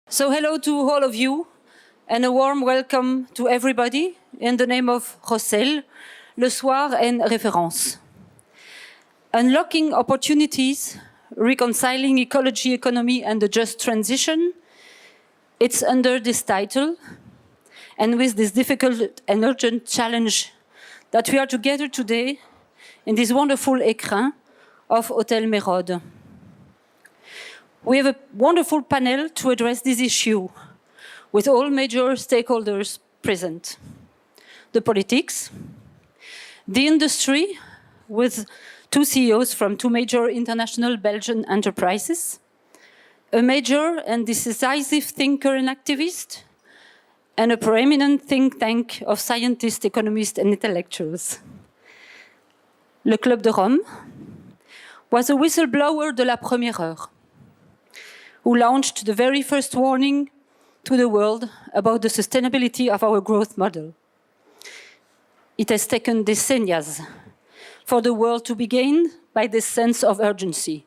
So hello to all of you, and a warm welcome to everybody in the name of Rossel, Le Soir and Référence. Unlocking opportunities, reconciling ecology, economy and the just transition. It's under this title, and with this difficult and urgent challenge, that we are together today in this wonderful écrin of Hôtel Mérode. We have a wonderful panel to address this issue, with all major stakeholders present. The politics, the industry, with two CEOs from two major international Belgian enterprises, a major and decisive thinker and activist, and a preeminent think tank of scientists, economists, and intellectuals. Le Club de Rome was a whistleblower de la première heure, who launched the very first warning to the world about the sustainability of our growth model. It has taken decennia for the world to be gained by this sense of urgency.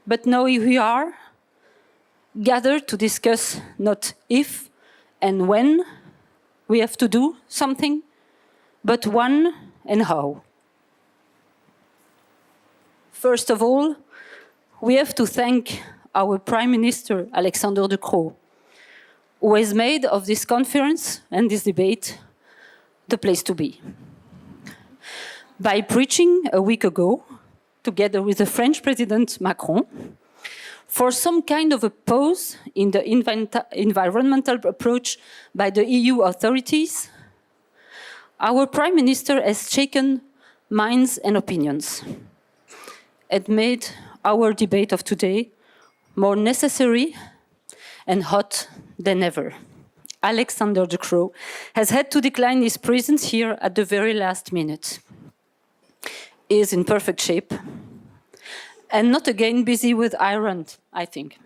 But now we are gathered to discuss not if and when we have to do something, but when and how. First of all, we have to thank our Prime Minister, Alexander De Croo, who has made of this conference and this debate the place to be. By preaching a week ago, together with the French President Macron, for some kind of a pause in the environmental approach by the EU authorities, our Prime Minister has shaken minds and opinions and made our debate of today more necessary and hot than ever. Alexander De Croo has had to decline his presence here at the very last minute. He is in perfect shape and not again busy with Iran, I think,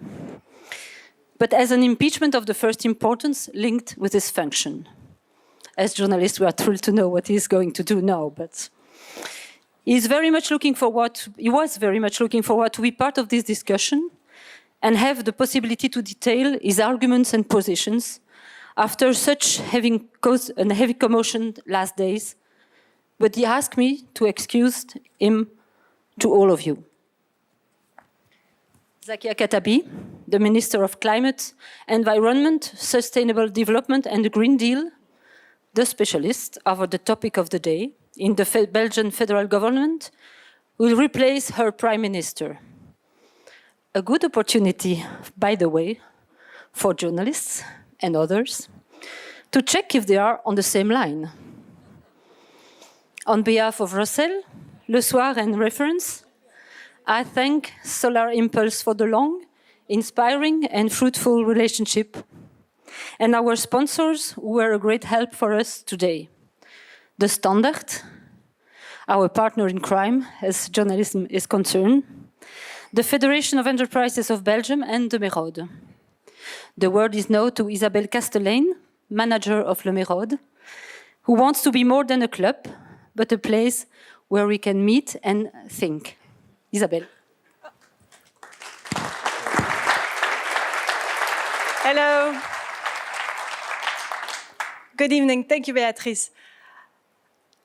but as an impeachment of the first importance linked with his function. As journalists, we are thrilled to know what he's going to do now, but he was very much looking forward to be part of this discussion and have the possibility to detail his arguments and positions after such having caused a heavy commotion last days. But he asked me to excuse him to all of you. Zakia Khattabi, the Minister of Climate, Environment, Sustainable Development and the Green Deal, the specialist over the topic of the day in the Belgian federal government, will replace her Prime Minister. A good opportunity, by the way, for journalists and others to check if they are on the same line. On behalf of Rossel, Le Soir and Reference, I thank Solar Impulse for the long, inspiring and fruitful relationship, and our sponsors who were a great help for us today. The Standard, our partner in crime as journalism is concerned, the Federation of Enterprises of Belgium and the Mérode. The word is now to Isabelle Castellane, manager of Le Mérode, who wants to be more than a club, but a place where we can meet and think. Isabelle. Hello. Good evening. Thank you, Beatrice.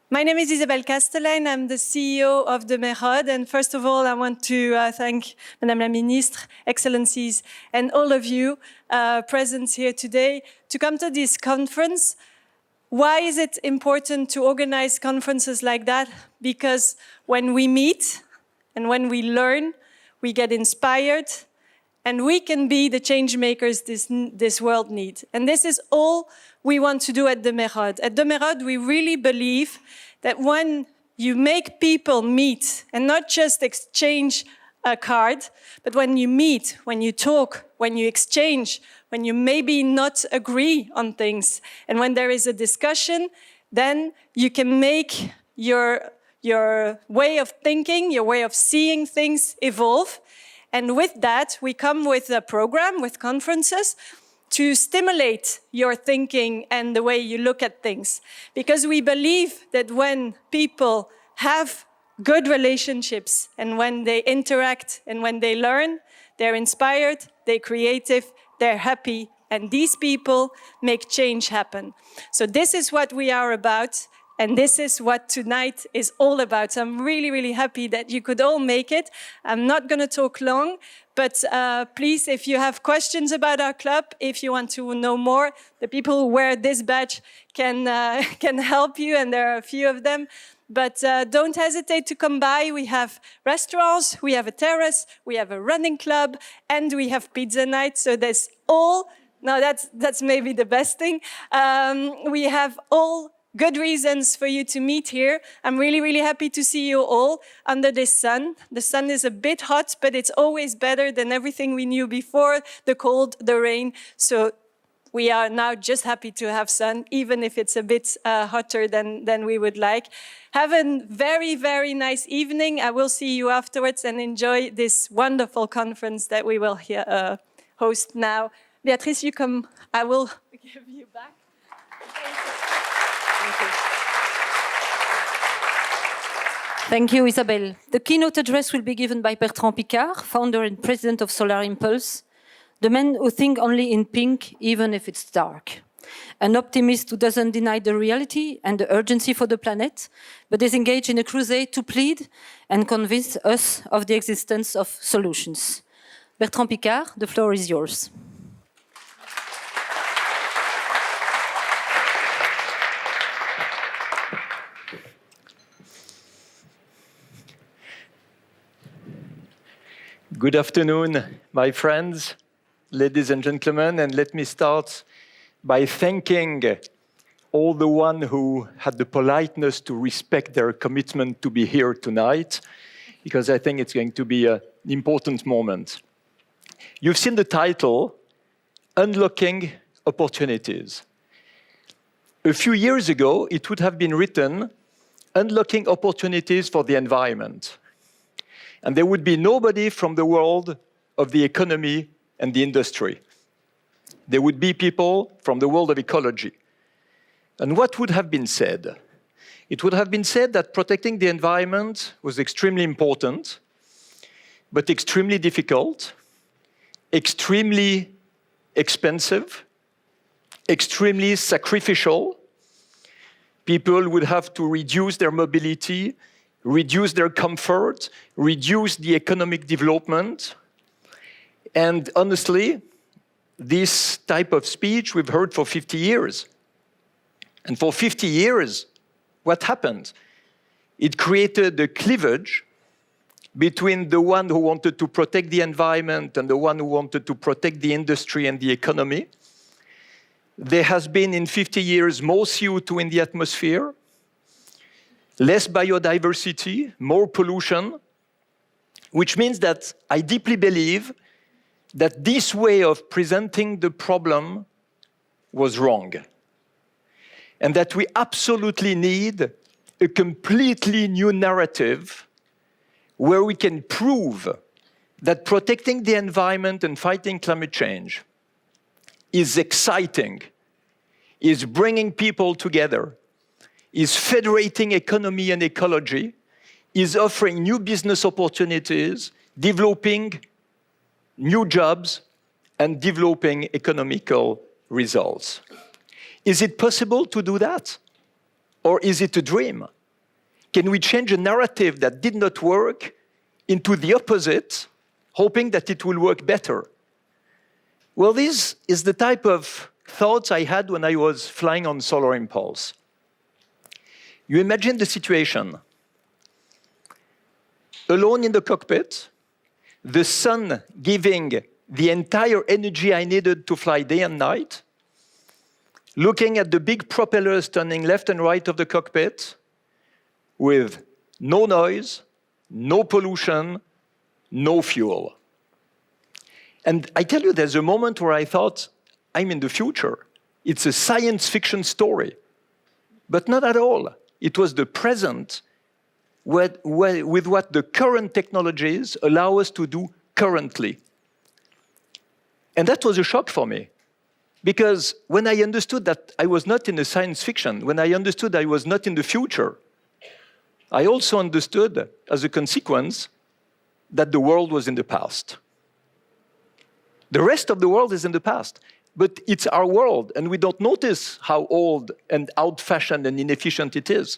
My name is Isabelle Castellane. I'm the CEO of the Mérode. And first of all, I want to thank Madame la Ministre, Excellencies, and all of you present here today to come to this conference. Why is it important to organize conferences like that? Because when we meet and when we learn, we get inspired, and we can be the change makers this world needs. And this is all we want to do at the Mérode. At the Mérode, we really believe that when you make people meet and not just exchange a card, but when you meet, when you talk, when you exchange, when you maybe not agree on things, and when there is a discussion, then you can make your way of thinking, your way of seeing things evolve. And with that, we come with a program, with conferences, to stimulate your thinking and the way you look at things. Because we believe that when people have good relationships and when they interact and when they learn, they're inspired, they're creative, they're happy, and these people make change happen. So this is what we are about, and this is what tonight is all about. So I'm really, really happy that you could all make it. I'm not going to talk long, but please, if you have questions about our club, if you want to know more, the people who wear this badge can help you, and there are a few of them. But don't hesitate to come by. We have restaurants, we have a terrace, we have a running club, and we have pizza night. So there's all, now that's maybe the best thing. We have all good reasons for you to meet here. I'm really, really happy to see you all under this sun. The sun is a bit hot, but it's always better than everything we knew before, the cold, the rain. So we are now just happy to have sun, even if it's a bit hotter than we would like. Have a very, very nice evening. I will see you afterwards and enjoy this wonderful conference that we will host now. Beatrice, you come. I will give you back. Thank you. Thank you, Isabelle. The keynote address will be given by Bertrand Piccard, founder and president of Solar Impulse, the man who thinks only in pink, even if it's dark. An optimist who doesn't deny the reality and the urgency for the planet, but is engaged in a crusade to plead and convince us of the existence of solutions. Bertrand Piccard, the floor is yours. Good afternoon, my friends, ladies and gentlemen, and let me start by thanking all the ones who had the politeness to respect their commitment to be here tonight, because I think it's going to be an important moment. You've seen the title, Unlocking Opportunities. A few years ago, it would have been written, Unlocking Opportunities for the Environment. And there would be nobody from the world of the economy and the industry. There would be people from the world of ecology. And what would have been said? It would have been said that protecting the environment was extremely important, but extremely difficult, extremely expensive, extremely sacrificial. People would have to reduce their mobility, reduce their comfort, reduce the economic development. And honestly, this type of speech we've heard for 50 years. And for 50 years, what happened? It created a cleavage between the one who wanted to protect the environment and the one who wanted to protect the industry and the economy. There has been in 50 years more CO2 in the atmosphere, less biodiversity, more pollution, which means that I deeply believe that this way of presenting the problem was wrong. And that we absolutely need a completely new narrative where we can prove that protecting the environment and fighting climate change is exciting, is bringing people together, is federating economy and ecology, is offering new business opportunities, developing new jobs, and developing economical results. Is it possible to do that? Or is it a dream? Can we change a narrative that did not work into the opposite, hoping that it will work better? Well, this is the type of thoughts I had when I was flying on Solar Impulse. You imagine the situation. Alone in the cockpit, the sun giving the entire energy I needed to fly day and night, looking at the big propellers turning left and right of the cockpit, with no noise, no pollution, no fuel. And I tell you, there's a moment where I thought, I'm in the future. It's a science fiction story. But not at all. It was the present with what the current technologies allow us to do currently. And that was a shock for me. Because when I understood that I was not in a science fiction, when I understood I was not in the future, I also understood, as a consequence, that the world was in the past. The rest of the world is in the past, but it's our world, and we don't notice how old and old-fashioned and inefficient it is.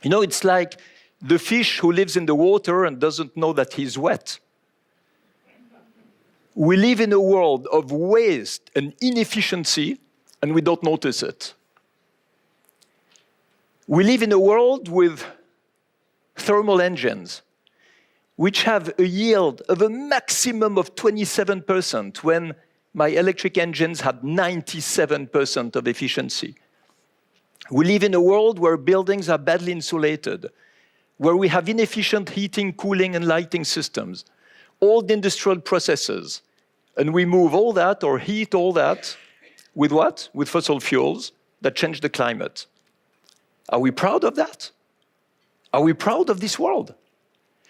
You know, it's like the fish who lives in the water and doesn't know that he's wet. We live in a world of waste and inefficiency, and we don't notice it. We live in a world with thermal engines, which have a yield of a maximum of 27% when my electric engines had 97% of efficiency. We live in a world where buildings are badly insulated, where we have inefficient heating, cooling, and lighting systems, old industrial processes, and we move all that or heat all that with what? With fossil fuels that change the climate. Are we proud of that? Are we proud of this world?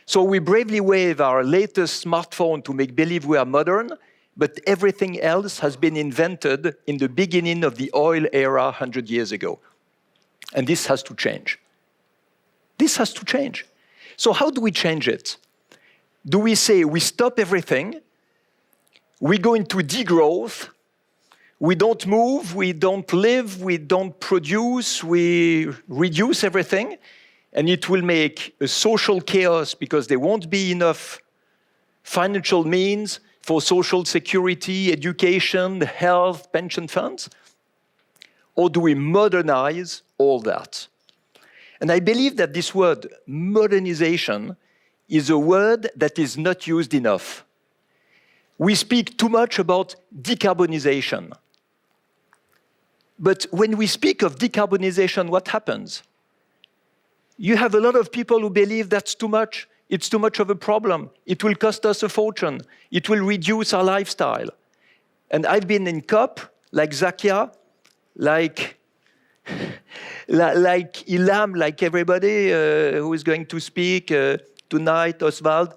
So we bravely wave our latest smartphone to make believe we are modern, but everything else has been invented in the beginning of the oil era 100 years ago. And this has to change. This has to change. So how do we change it? Do we say we stop everything, we go into degrowth, we don't move, we don't live, we don't produce, we reduce everything, and it will make a social chaos because there won't be enough financial means for social security, education, health, pension funds? Or do we modernize all that? And I believe that this word, modernization, is a word that is not used enough. We speak too much about decarbonization. But when we speak of decarbonization, what happens? You have a lot of people who believe that's too much. It's too much of a problem. It will cost us a fortune. It will reduce our lifestyle. And I've been in COP, like Zakia, like Ilham, like everybody who is going to speak tonight, Oswald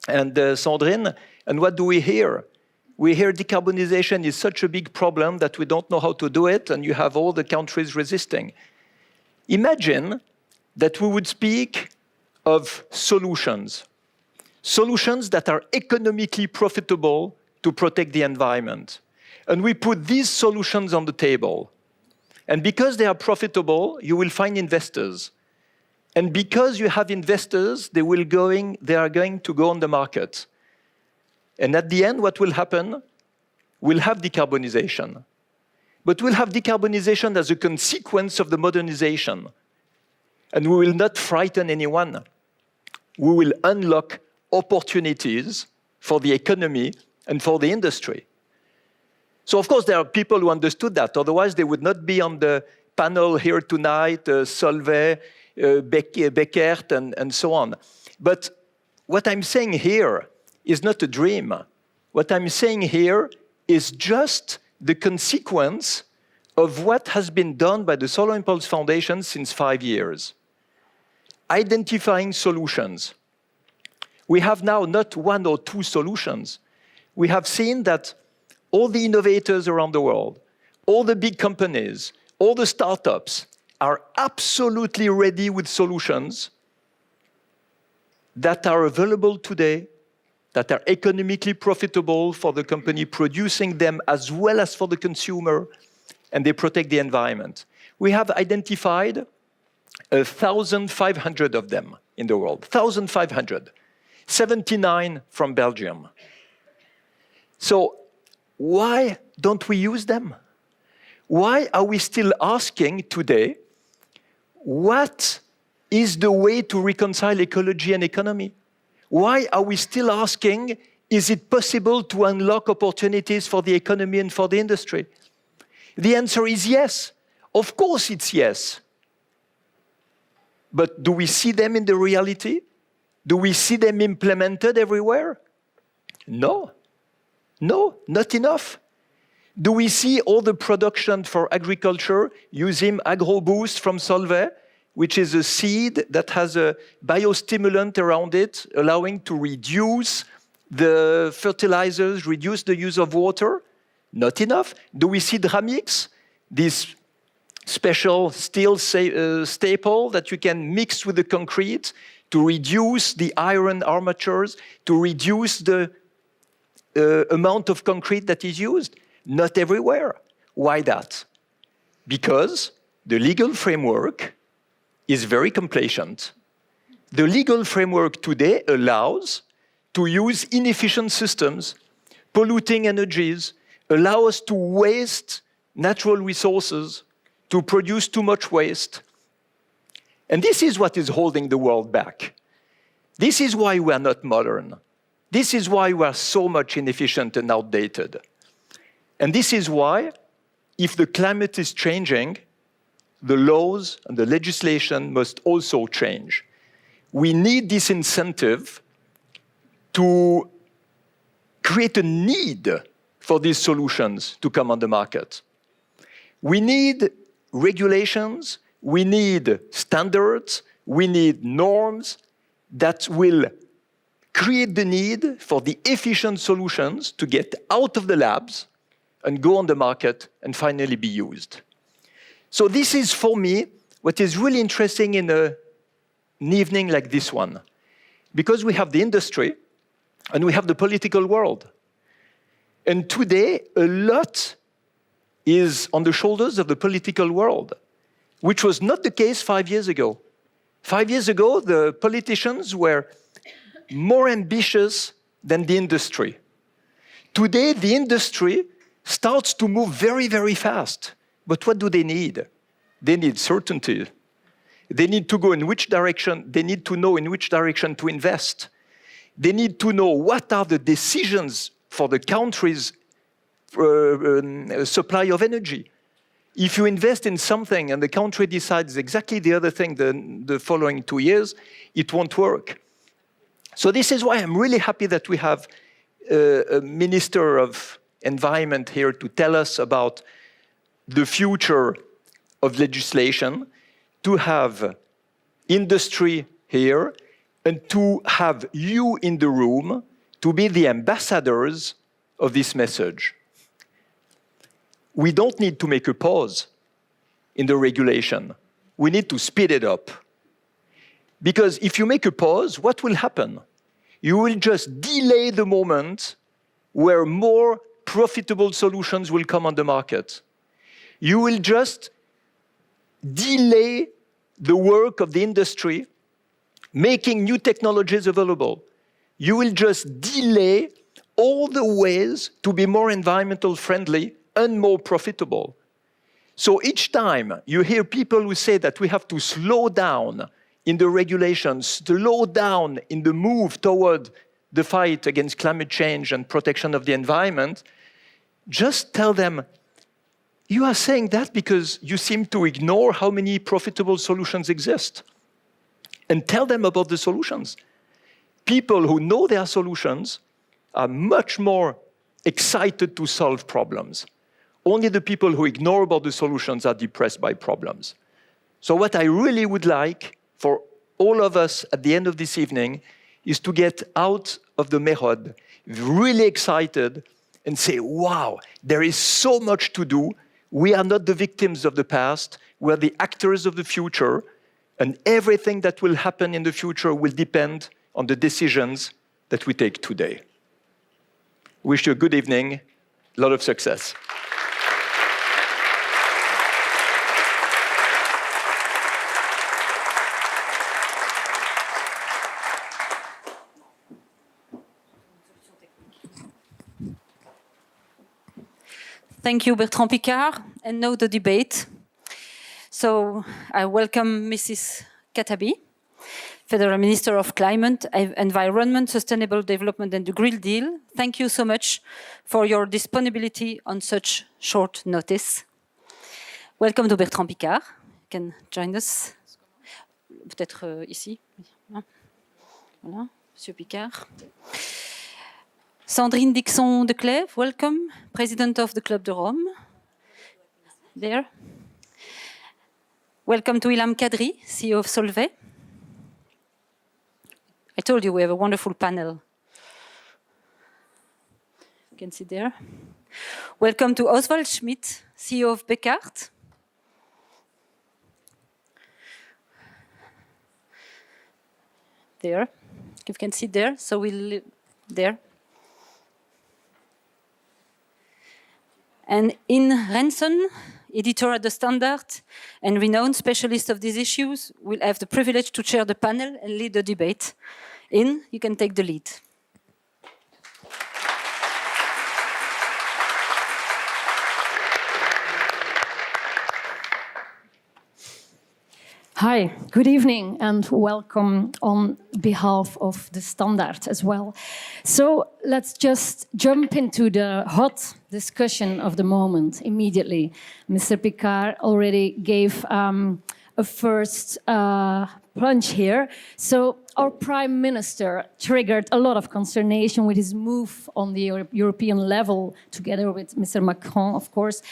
and Sandrine. And what do we hear? We hear decarbonization is such a big problem that we don't know how to do it, and you have all the countries resisting. Imagine that we would speak of solutions that are economically profitable to protect the environment. And we put these solutions on the table. And because they are profitable, you will find investors. And because you have investors, they are going to go on the market. And at the end, what will happen? We'll have decarbonization. But we'll have decarbonization as a consequence of the modernization. And we will not frighten anyone. We will unlock opportunities for the economy and for the industry. So, of course, there are people who understood that. Otherwise, they would not be on the panel here tonight, Solvay, Beckert, and so on. But what I'm saying here is not a dream. What I'm saying here is just the consequence of what has been done by the Solar Impulse Foundation since 5 years. Identifying solutions. We have now not 1 or 2 solutions. We have seen that all the innovators around the world, all the big companies, all the startups are absolutely ready with solutions that are available today, that are economically profitable for the company producing them as well as for the consumer, and they protect the environment. We have identified 1,500 of them in the world, 1,500, 79 from Belgium. So why don't we use them? Why are we still asking today, what is the way to reconcile ecology and economy? Why are we still asking, is it possible to unlock opportunities for the economy and for the industry? The answer is yes. Of course it's yes. But do we see them in the reality? Do we see them implemented everywhere? No. No, not enough. Do we see all the production for agriculture using AgroBoost from Solvay, which is a seed that has a biostimulant around it, allowing to reduce the fertilizers, reduce the use of water? Not enough. Do we see Dramix, this special steel staple that you can mix with the concrete to reduce the iron armatures, to reduce the amount of concrete that is used? Not everywhere. Why that? Because the legal framework is very complacent. The legal framework today allows to use inefficient systems, polluting energies, allow us to waste natural resources, to produce too much waste. And this is what is holding the world back. This is why we are not modern. This is why we are so much inefficient and outdated. And this is why, if the climate is changing, the laws and the legislation must also change. We need this incentive to create a need for these solutions to come on the market. We need regulations, we need standards, we need norms that will create the need for the efficient solutions to get out of the labs and go on the market and finally be used. So this is, for me, what is really interesting in an evening like this one. Because we have the industry and we have the political world. And today, a lot is on the shoulders of the political world, which was not the case 5 years ago. 5 years ago, the politicians were more ambitious than the industry. Today, the industry starts to move very, very fast. But what do they need? They need certainty. They need to go in which direction, they need to know in which direction to invest. They need to know what are the decisions for the country's supply of energy. If you invest in something and the country decides exactly the other thing the following 2 years, it won't work. So this is why I'm really happy that we have a Minister of Environment here to tell us about the future of legislation, to have industry here, and to have you in the room to be the ambassadors of this message. We don't need to make a pause in the regulation. We need to speed it up. Because if you make a pause, what will happen? You will just delay the moment where more profitable solutions will come on the market. You will just delay the work of the industry, making new technologies available. You will just delay all the ways to be more environmental friendly and more profitable. So each time you hear people who say that we have to slow down in the regulations, slow down in the move toward the fight against climate change and protection of the environment, just tell them, you are saying that because you seem to ignore how many profitable solutions exist. And tell them about the solutions. People who know their solutions are much more excited to solve problems. Only the people who ignore about the solutions are depressed by problems. So what I really would like for all of us at the end of this evening is to get out of the Merod really excited and say, wow, there is so much to do. We are not the victims of the past. We are the actors of the future. And everything that will happen in the future will depend on the decisions that we take today. Wish you a good evening, a lot of success. Thank you, Bertrand Piccard. And now the debate. So I welcome Mrs. Khattabi, Federal Minister of Climate, Environment, Sustainable Development and the Green Deal. Thank you so much for your disponibility on such short notice. Welcome to Bertrand Piccard. You can join us. Peut-être ici. Voilà, Monsieur Piccard. Sandrine Dixson-Declève, welcome, President of the Club de Rome. There. Welcome to Ilham Kadri, CEO of Solvay. I told you we have a wonderful panel. You can see there. Welcome to Oswald Schmid, CEO of Piccard. There, you can see there, so we'll there. And In Renson, editor at The Standard and renowned specialist of these issues, will have the privilege to chair the panel and lead the debate. In, you can take the lead. Hi, good evening and welcome on behalf of the Standard as well. So let's just jump into the hot discussion of the moment immediately. Mr. Piccard already gave a first plunge here. So our Prime Minister triggered a lot of consternation with his move on the European level, together with Mr. Macron, of course,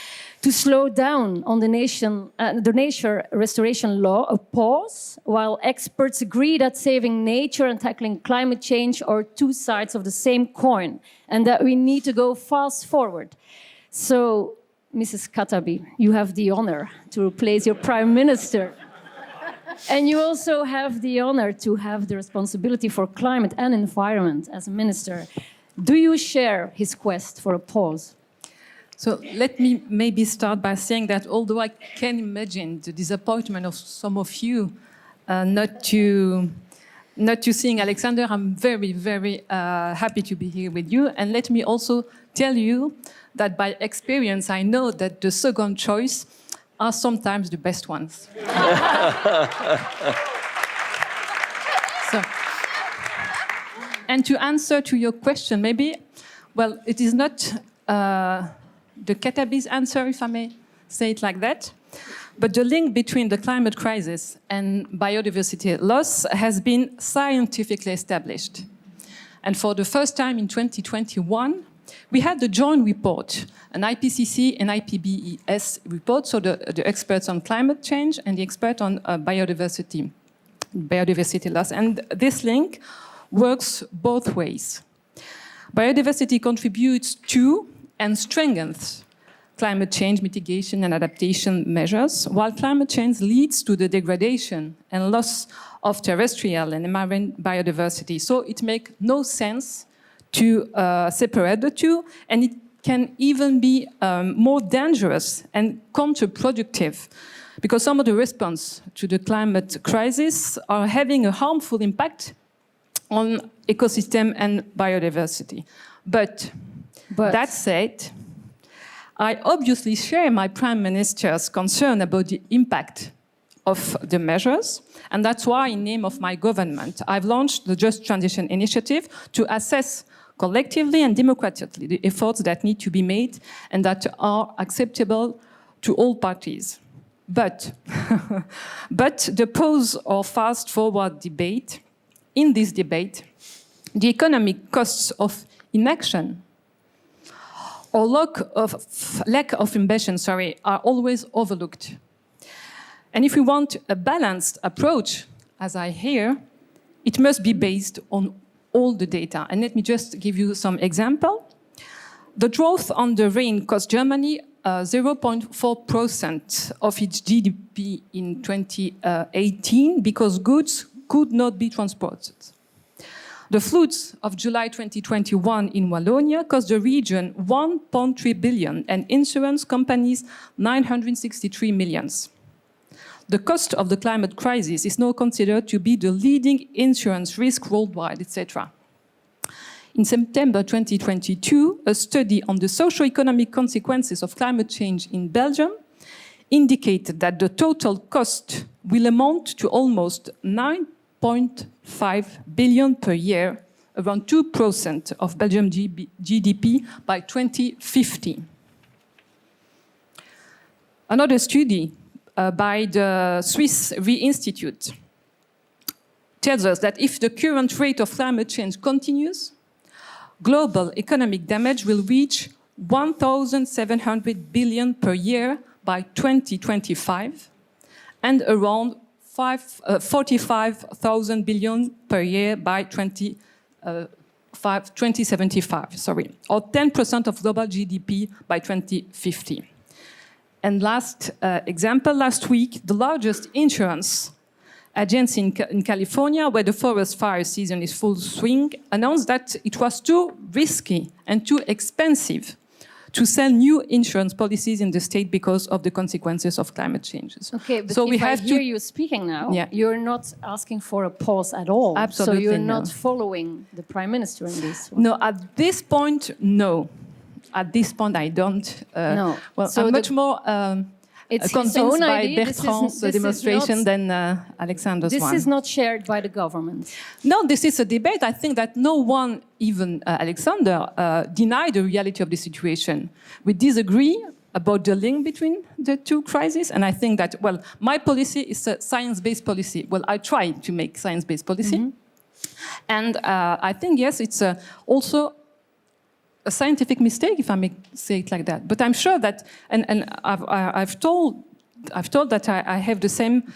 to slow down on the nature restoration law, a pause, while experts agree that saving nature and tackling climate change are two sides of the same coin, and that we need to go fast forward. So, Mrs. Khattabi, you have the honor to replace your Prime Minister. And you also have the honor to have the responsibility for climate and environment as a minister. Do you share his quest for a pause? So let me maybe start by saying that although I can imagine the disappointment of some of you not to seeing Alexander, I'm very, very happy to be here with you. And let me also tell you that by experience, I know that the second choice are sometimes the best ones. And to answer to your question, maybe, well, it is not the Khattabi's answer, if I may say it like that, but the link between the climate crisis and biodiversity loss has been scientifically established. And for the first time in 2021, we had the joint report, an IPCC and IPBES report, so the experts on climate change and the expert on biodiversity loss. And this link works both ways. Biodiversity contributes to and strengthens climate change mitigation and adaptation measures, while climate change leads to the degradation and loss of terrestrial and marine biodiversity. So it makes no sense to separate the two, and it can even be more dangerous and counterproductive, because some of the response to the climate crisis are having a harmful impact on ecosystem and biodiversity. But that said, I obviously share my Prime Minister's concern about the impact of the measures, and that's why, in name of my government, I've launched the Just Transition Initiative to assess collectively and democratically the efforts that need to be made and that are acceptable to all parties. But the pause or fast-forward debate, in this debate, the economic costs of inaction or lack of ambition, are always overlooked. And if we want a balanced approach, as I hear, it must be based on all the data. And let me just give you some example. The drought on the rain cost Germany 0.4% of its GDP in 2018 because goods could not be transported. The floods of July 2021 in Wallonia cost the region 1.3 billion and insurance companies 963 million. The cost of the climate crisis is now considered to be the leading insurance risk worldwide, etc. In September 2022, a study on the socio-economic consequences of climate change in Belgium indicated that the total cost will amount to almost 9.5 billion per year, around 2% of Belgium GDP by 2050. Another study by the Swiss Re-Institute tells us that if the current rate of climate change continues, global economic damage will reach 1,700 billion per year by 2025 and around 45,000 billion per year by 2050. 2075, or 10% of global GDP by 2050. And last example, last week, the largest insurance agency in California, where the forest fire season is full swing, announced that it was too risky and too expensive to sell new insurance policies in the state because of the consequences of climate changes. Okay, but so if we have I hear you speaking now, you're not asking for a pause at all. Absolutely so you're no. not following the Prime Minister in this one. No, at this point, no. At this point, I don't. No. Well, So I'm much more it's convinced his own by idea. Bertrand's This is demonstration not, than Alexander's this one. is not shared by the government. No, this is a debate. I think that no one, even Alexander, denied the reality of the situation. We disagree about the link between the two crises, and I think that, well, my policy is a science-based policy. Well, I try to make science-based policy. And I think, yes, it's also a scientific mistake, if I may say it like that. But I'm sure that, and I've told that I have the same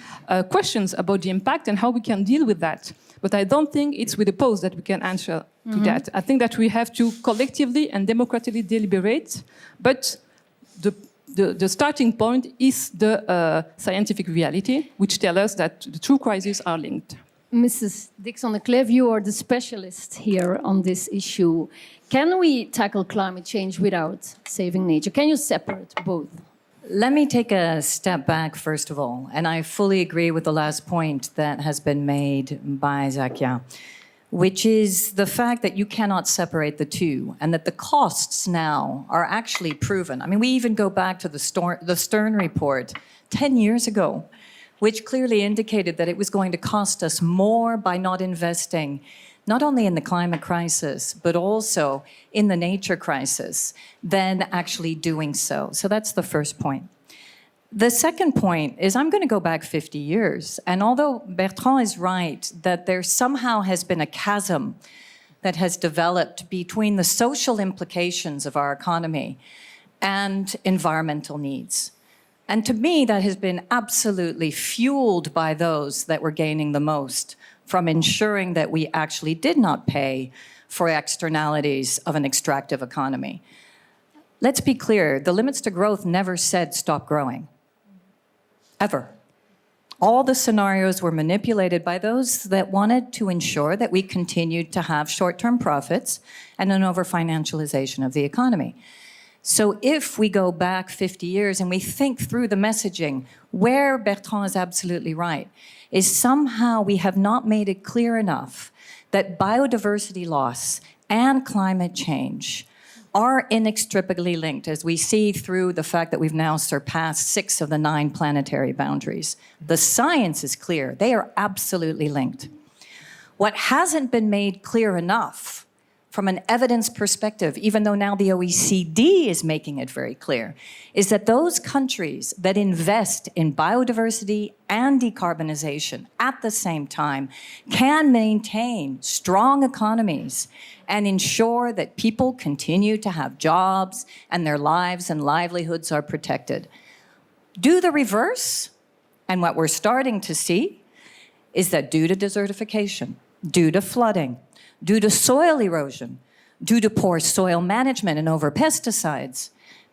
questions about the impact and how we can deal with that. But I don't think it's with a pause that we can answer to that. I think that we have to collectively and democratically deliberate. But the starting point is the scientific reality, which tells us that the two crises are linked. Mrs. Dixson-Declève, you are the specialist here on this issue. Can we tackle climate change without saving nature? Can you separate both? Let me take a step back, first of all, and I fully agree with the last point that has been made by Zakia, which is the fact that you cannot separate the two, and that the costs now are actually proven. I mean, we even go back to the Stern report 10 years ago, which clearly indicated that it was going to cost us more by not investing, not only in the climate crisis, but also in the nature crisis, than actually doing so. So that's the first point. The second point is I'm going to go back 50 years. And although Bertrand is right that there somehow has been a chasm that has developed between the social implications of our economy and environmental needs. And to me, that has been absolutely fueled by those that were gaining the most from ensuring that we actually did not pay for externalities of an extractive economy. Let's be clear, the limits to growth never said stop growing, ever. All the scenarios were manipulated by those that wanted to ensure that we continued to have short-term profits and an over-financialization of the economy. So if we go back 50 years and we think through the messaging, where Bertrand is absolutely right, is somehow we have not made it clear enough that biodiversity loss and climate change are inextricably linked, as we see through the fact that we've now surpassed 6 of the 9 planetary boundaries. The science is clear. They are absolutely linked. What hasn't been made clear enough from an evidence perspective, even though now the OECD is making it very clear, is that those countries that invest in biodiversity and decarbonization at the same time can maintain strong economies and ensure that people continue to have jobs and their lives and livelihoods are protected. Do the reverse, and what we're starting to see is that due to desertification, due to flooding, due to soil erosion, due to poor soil management and over pesticides,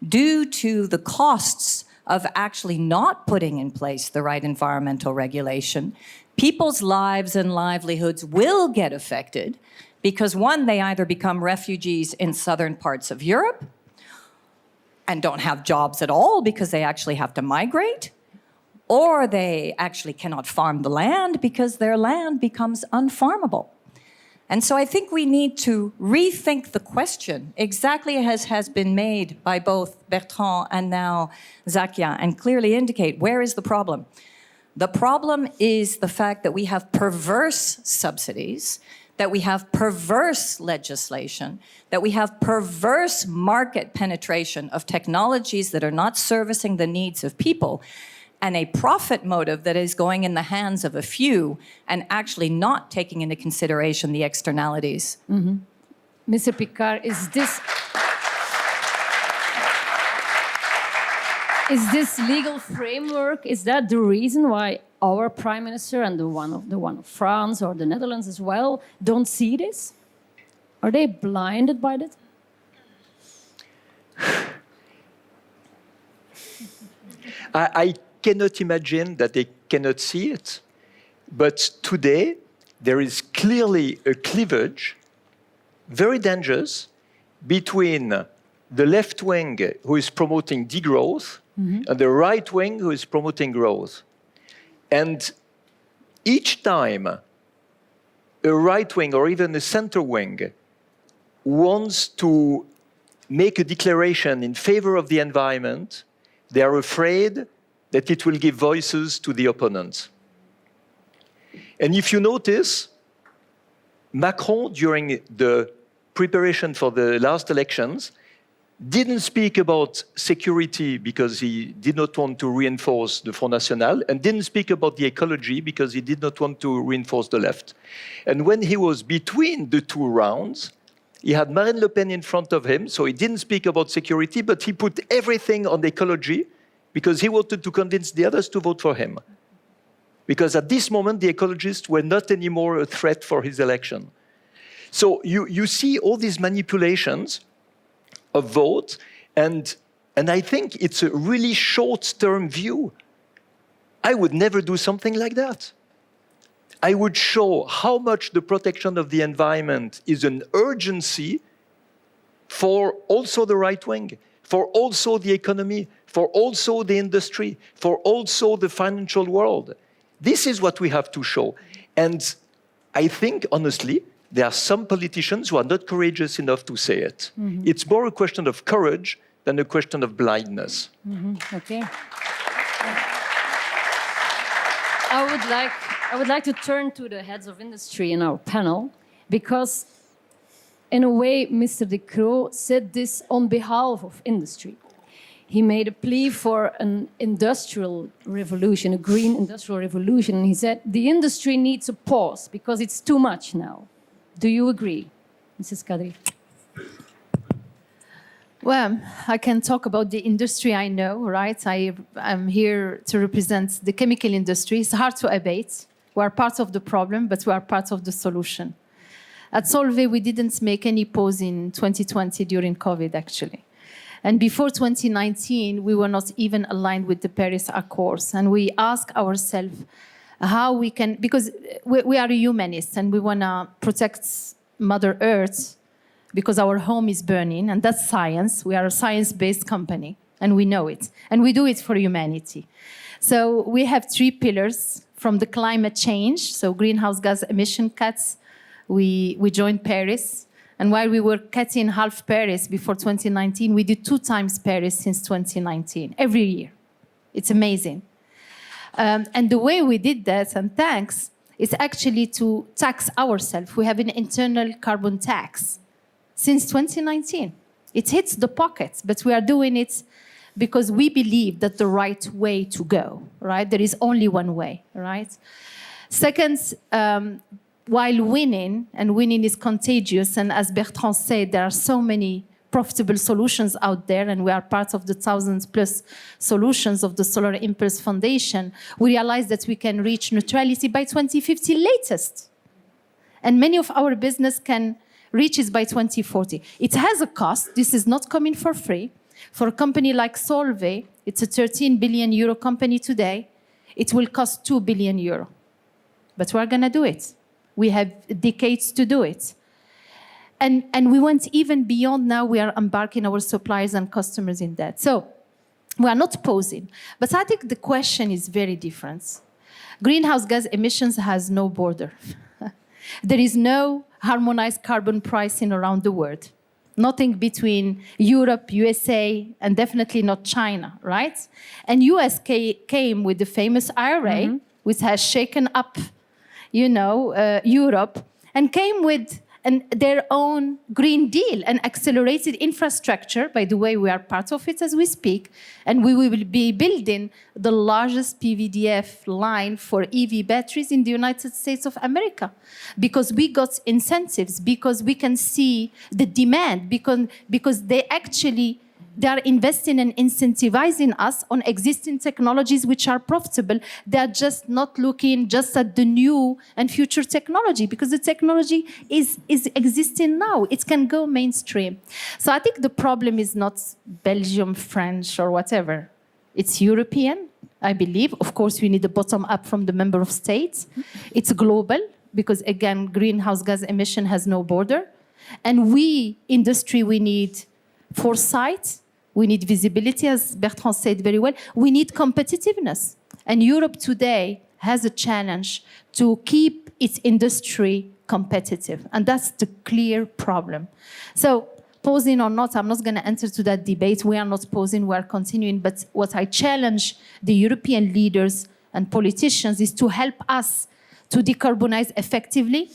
due to the costs of actually not putting in place the right environmental regulation, people's lives and livelihoods will get affected because, one, they either become refugees in southern parts of Europe and don't have jobs at all because they actually have to migrate, or they actually cannot farm the land because their land becomes unfarmable. And so I think we need to rethink the question, exactly as has been made by both Bertrand and now Zakia, and clearly indicate where is the problem. The problem is the fact that we have perverse subsidies, that we have perverse legislation, that we have perverse market penetration of technologies that are not servicing the needs of people, and a profit motive that is going in the hands of a few and actually not taking into consideration the externalities. Mr. Piccard, is this legal framework, is that the reason why our Prime Minister and the one of France or the Netherlands as well don't see this? Are they blinded by that? I cannot imagine that they cannot see it. But today, there is clearly a cleavage, very dangerous, between the left wing who is promoting degrowth and the right wing who is promoting growth. And each time a right wing or even a center wing wants to make a declaration in favor of the environment, they are afraid that it will give voices to the opponents. And if you notice, Macron, during the preparation for the last elections, didn't speak about security because he did not want to reinforce the Front National, and didn't speak about the ecology because he did not want to reinforce the left. And when he was between the two rounds, he had Marine Le Pen in front of him, so he didn't speak about security, but he put everything on ecology because he wanted to convince the others to vote for him. Because at this moment, the ecologists were not anymore a threat for his election. So you see all these manipulations of vote, and I think it's a really short-term view. I would never do something like that. I would show how much the protection of the environment is an urgency for also the right wing, for also the economy, for also the industry, for also the financial world. This is what we have to show. And I think, honestly, there are some politicians who are not courageous enough to say it. It's more a question of courage than a question of blindness. Okay. I would like to turn to the heads of industry in our panel, because in a way, Mr. De Croo said this on behalf of industry. He made a plea for an industrial revolution, a green industrial revolution. And he said, the industry needs a pause because it's too much now. Do you agree, Mrs. Kadri? Well, I can talk about the industry I know, right? I'm here to represent the chemical industry. It's hard to abate. We are part of the problem, but we are part of the solution. At Solvay, we didn't make any pause in 2020 during COVID, actually. And before 2019, we were not even aligned with the Paris Accords. And we asked ourselves how we can, because we are humanists and we want to protect Mother Earth because our home is burning, and that's science. We are a science-based company, and we know it. And we do it for humanity. So we have 3 pillars from the climate change, so greenhouse gas emission cuts. We joined Paris. And while we were cutting half Paris before 2019, we did 2 times Paris since 2019, every year. It's amazing. And the way we did that, and thanks, is actually to tax ourselves. We have an internal carbon tax since 2019. It hits the pockets, but we are doing it because we believe that's the right way to go, right? There is only one way, right? Second, while winning, and winning is contagious, and as Bertrand said, there are so many profitable solutions out there, and we are part of the 1,000+ solutions of the Solar Impulse Foundation, we realize that we can reach neutrality by 2050 latest. And many of our business can reach it by 2040. It has a cost. This is not coming for free. For a company like Solvay, it's a 13 billion euro company today. It will cost 2 billion euro. But we're going to do it. We have decades to do it. And we went even beyond now. We are embarking our suppliers and customers in that. So we are not pausing. But I think the question is very different. Greenhouse gas emissions has no border. There is no harmonized carbon pricing around the world. Nothing between Europe, USA, and definitely not China, right? And US came with the famous IRA, which has shaken up, Europe, and came with their own Green Deal and accelerated infrastructure. By the way, we are part of it as we speak, and we will be building the largest PVDF line for EV batteries in the United States of America, because we got incentives, because we can see the demand, because they actually they are investing and incentivizing us on existing technologies which are profitable. They are just not looking just at the new and future technology, because the technology is existing now. It can go mainstream. So I think the problem is not Belgium, French, or whatever. It's European, I believe. Of course, we need the bottom up from the member of states. It's global, because again, greenhouse gas emission has no border. And we, industry, we need foresight. We need visibility, as Bertrand said very well. We need competitiveness. And Europe today has a challenge to keep its industry competitive. And that's the clear problem. So, posing or not, I'm not going to enter to that debate. We are not posing, we are continuing. But what I challenge the European leaders and politicians is to help us to decarbonize effectively,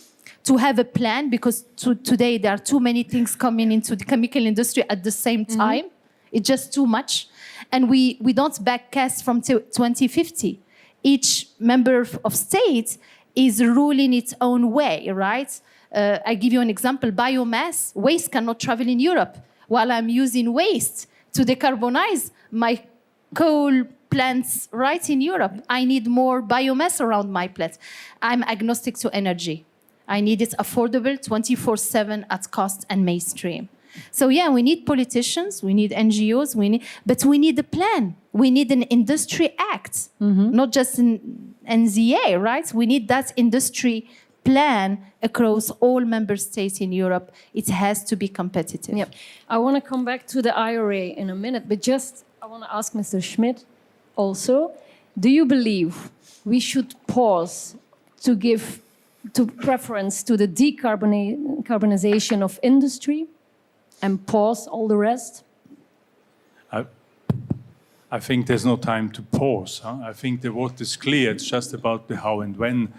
to have a plan, because today there are too many things coming into the chemical industry at the same time. It's just too much. And we don't backcast from 2050. Each member of state is ruling its own way, right? I give you an example. Biomass, waste cannot travel in Europe. While I'm using waste to decarbonize my coal plants right in Europe, I need more biomass around my plants. I'm agnostic to energy. I need it affordable, 24/7 at cost and mainstream. So yeah, we need politicians, we need NGOs, but we need a plan. We need an industry act, not just an NZA, right? We need that industry plan across all member states in Europe. It has to be competitive. Yep. I want to come back to the IRA in a minute, but just I want to ask Mr. Schmid also, do you believe we should pause to give preference to the decarbonization of industry and pause all the rest? I think there's no time to pause. I think the what is clear. It's just about the how and when.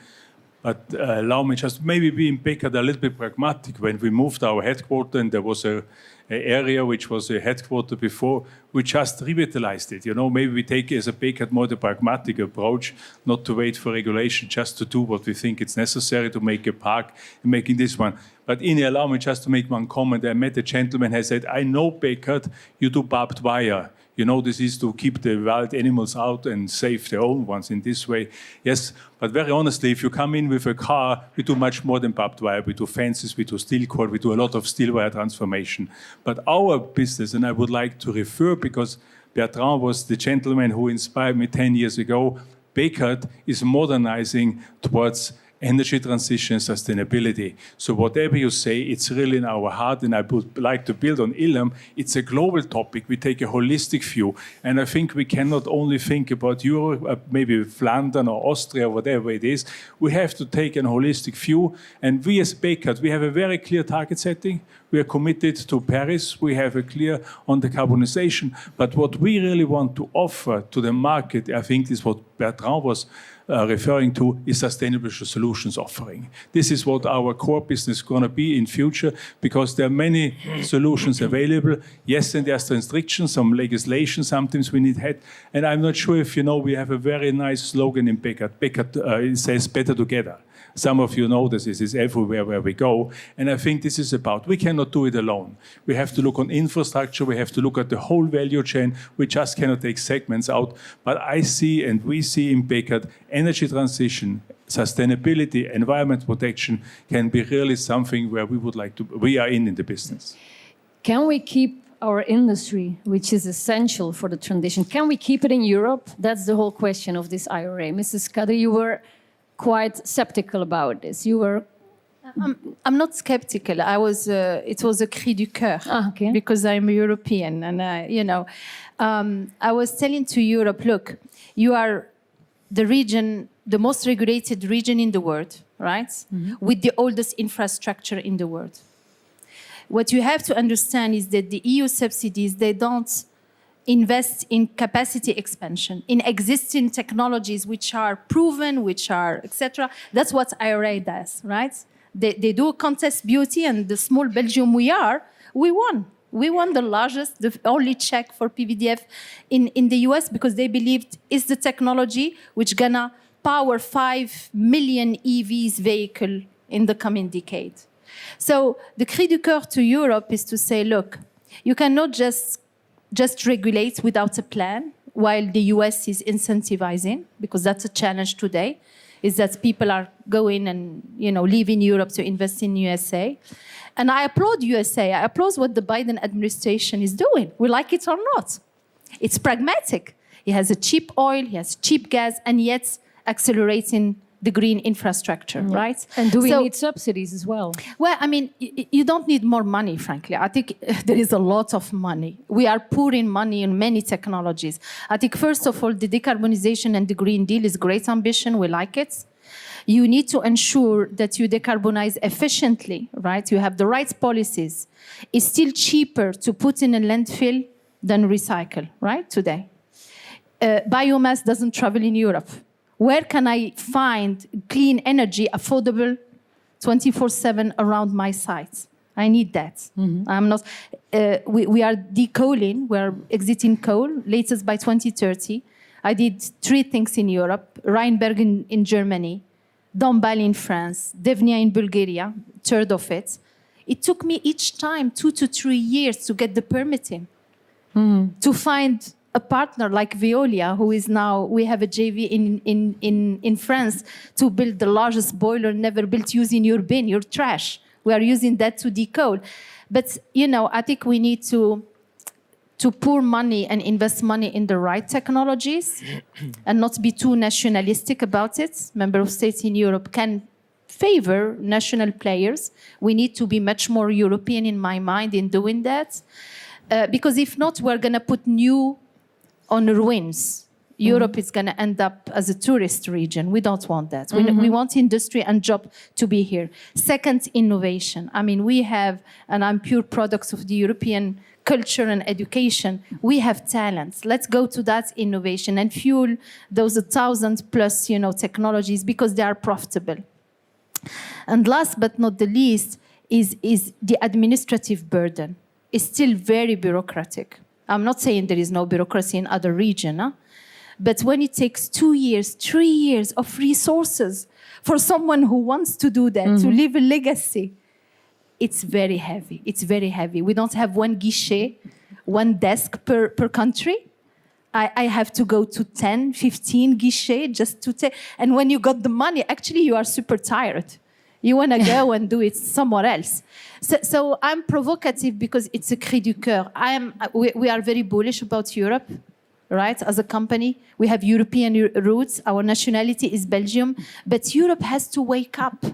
But allow me just maybe being Piccard a little bit pragmatic. When we moved our headquarters, and there was an area which was a headquarter before, we just revitalized it. You know, maybe we take as a Piccard more the pragmatic approach, not to wait for regulation, just to do what we think it's necessary to make a park and making this one. But allow me just to make one comment. I met a gentleman who said, I know, Piccard, you do barbed wire. You know, this is to keep the wild animals out and save their own ones in this way. Yes, but very honestly, if you come in with a car, we do much more than barbed wire. We do fences, we do steel cord, we do a lot of steel wire transformation. But our business, and I would like to refer, because Bertrand was the gentleman who inspired me 10 years ago, Piccard is modernizing towards energy transition and sustainability. So whatever you say, it's really in our heart, and I would like to build on Ilham. It's a global topic. We take a holistic view, and I think we cannot only think about Europe, maybe Flanders or Austria, whatever it is. We have to take a holistic view, and we as Piccard, we have a very clear target setting. We are committed to Paris. We have a clear on decarbonization. But what we really want to offer to the market, I think is what Bertrand was referring to, is sustainable solutions offering. This is what our core business is going to be in future, because there are many solutions available. Yes, and there's restrictions, some legislation, sometimes we need help. And I'm not sure if you know, we have a very nice slogan in Piccard. Piccard it says better together. Some of you know this is everywhere where we go. And I think this is about, we cannot do it alone. We have to look on infrastructure. We have to look at the whole value chain. We just cannot take segments out. But I see, and we see in Piccard, energy transition, sustainability, environment protection can be really something where we would like to, we are in the business. Can we keep our industry, which is essential for the transition, can we keep it in Europe? That's the whole question of this IRA. Mrs. Kadri, you were quite skeptical about this. You were. I'm not skeptical. I was. It was a cri du cœur, okay. Because I'm European, and I was telling to Europe, look, you are the region, the most regulated region in the world, right? Mm-hmm. With the oldest infrastructure in the world. What you have to understand is that the EU subsidies, they don't invest in capacity expansion, in existing technologies which are proven, which are, etc. That's what IRA does, right? They do contest beauty, and the small Belgium we won. We won the largest, the only check for PVDF in the US, because they believed it's the technology which gonna power 5 million EVs vehicle in the coming decade. So the cri du cœur to Europe is to say, look, you cannot just just regulate without a plan, while the US is incentivizing, because that's a challenge today, is that people are going and leaving Europe to invest in USA. And I applaud USA. I applaud what the Biden administration is doing. We like it or not. It's pragmatic. He has a cheap oil, he has cheap gas, and yet accelerating the green infrastructure, right? And do we need subsidies as well? Well, I mean, you don't need more money, frankly. I think there is a lot of money. We are pouring money in many technologies. I think, first of all, the decarbonization and the Green Deal is great ambition. We like it. You need to ensure that you decarbonize efficiently, right? You have the right policies. It's still cheaper to put in a landfill than recycle, right, today. Biomass doesn't travel in Europe. Where can I find clean energy, affordable, 24/7 around my sites? I need that. I'm not. We are decoaling. We are exiting coal, latest by 2030. I did 3 things in Europe: Rheinberg in Germany, Dombasle in France, Devnya in Bulgaria, third of it. It took me each time 2 to 3 years to get the permitting, to find a partner like Veolia, who is now, we have a JV in France to build the largest boiler never built using your bin, your trash. We are using that to decoal. But, I think we need to pour money and invest money in the right technologies and not be too nationalistic about it. Member of states in Europe can favor national players. We need to be much more European, in my mind, in doing that. Because if not, we're going to put new on ruins. Europe is going to end up as a tourist region. We don't want that. We want industry and job to be here. Second, innovation. I mean, we have, and I'm pure products of the European culture and education. We have talents. Let's go to that innovation and fuel those 1,000+ technologies, because they are profitable. And last but not the least is the administrative burden. It's still very bureaucratic. I'm not saying there is no bureaucracy in other regions, but when it takes 2 years, 3 years of resources for someone who wants to do that, to leave a legacy, it's very heavy. It's very heavy. We don't have one guichet, one desk per country. I have to go to 10, 15 guichets just to take. And when you got the money, actually you are super tired. You want to go and do it somewhere else. So I'm provocative because it's a cri du cœur. We are very bullish about Europe, right? As a company, we have European roots. Our nationality is Belgium. But Europe has to wake up.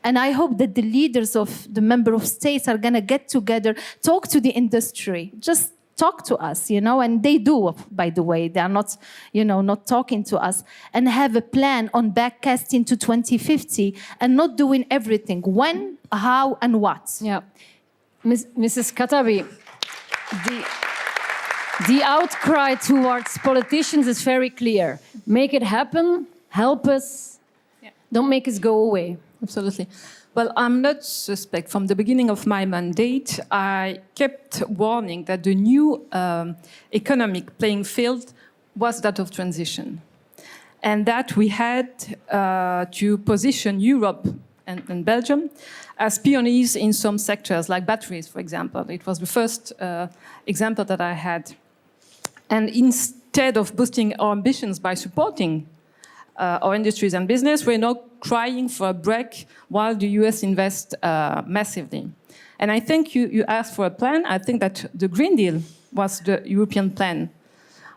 And I hope that the leaders of the member of states are going to get together, talk to the industry, just talk to us, and they do, by the way. They are not, not talking to us, and have a plan on backcasting to 2050 and not doing everything. When, how, and what. Yeah. Mrs. Khattabi, the outcry towards politicians is very clear. Make it happen, help us, don't make us go away. Absolutely. Well, I'm not suspect. From the beginning of my mandate, I kept warning that the new economic playing field was that of transition. And that we had to position Europe and Belgium as pioneers in some sectors, like batteries, for example. It was the first example that I had. And instead of boosting our ambitions by supporting our industries and business, we're now crying for a break while the US invests massively. And I think you asked for a plan. I think that the Green Deal was the European plan.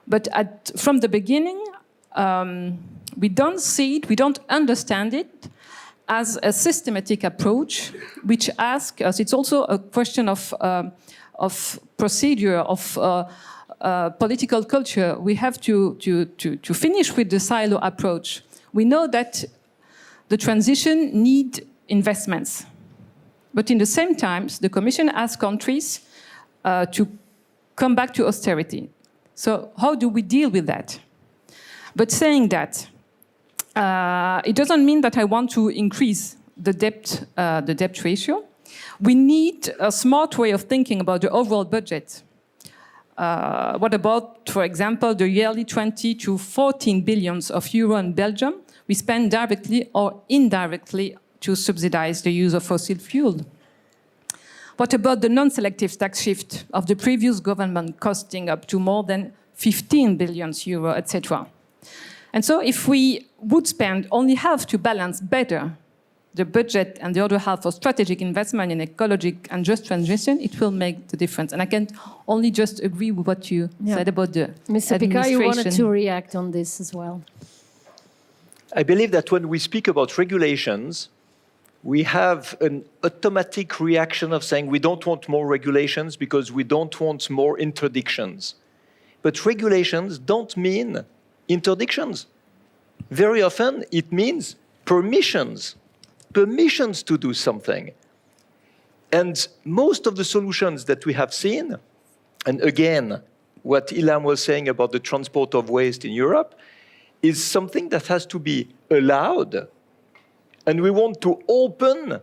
But from the beginning, we don't see it, we don't understand it as a systematic approach, which asks us, it's also a question of procedure, of political culture. We have to finish with the silo approach. We know that the transition needs investments. But in the same time, the Commission asks countries to come back to austerity. So how do we deal with that? But saying that, it doesn't mean that I want to increase the debt ratio. We need a smart way of thinking about the overall budget. What about, for example, the yearly 20 to 14 billion of euro in Belgium we spend directly or indirectly to subsidize the use of fossil fuel? What about the non-selective tax shift of the previous government costing up to more than 15 billion euro, etc.? And so if we would spend only half to balance better the budget and the other half for strategic investment in ecological and just transition, it will make the difference. And I can only just agree with what you said about the Mr. Piccard, administration. you wanted to react on this as well. I believe that when we speak about regulations, we have an automatic reaction of saying we don't want more regulations because we don't want more interdictions. But regulations don't mean interdictions. Very often it means permissions to do something. And most of the solutions that we have seen, and again, what Ilham was saying about the transport of waste in Europe, is something that has to be allowed. And we want to open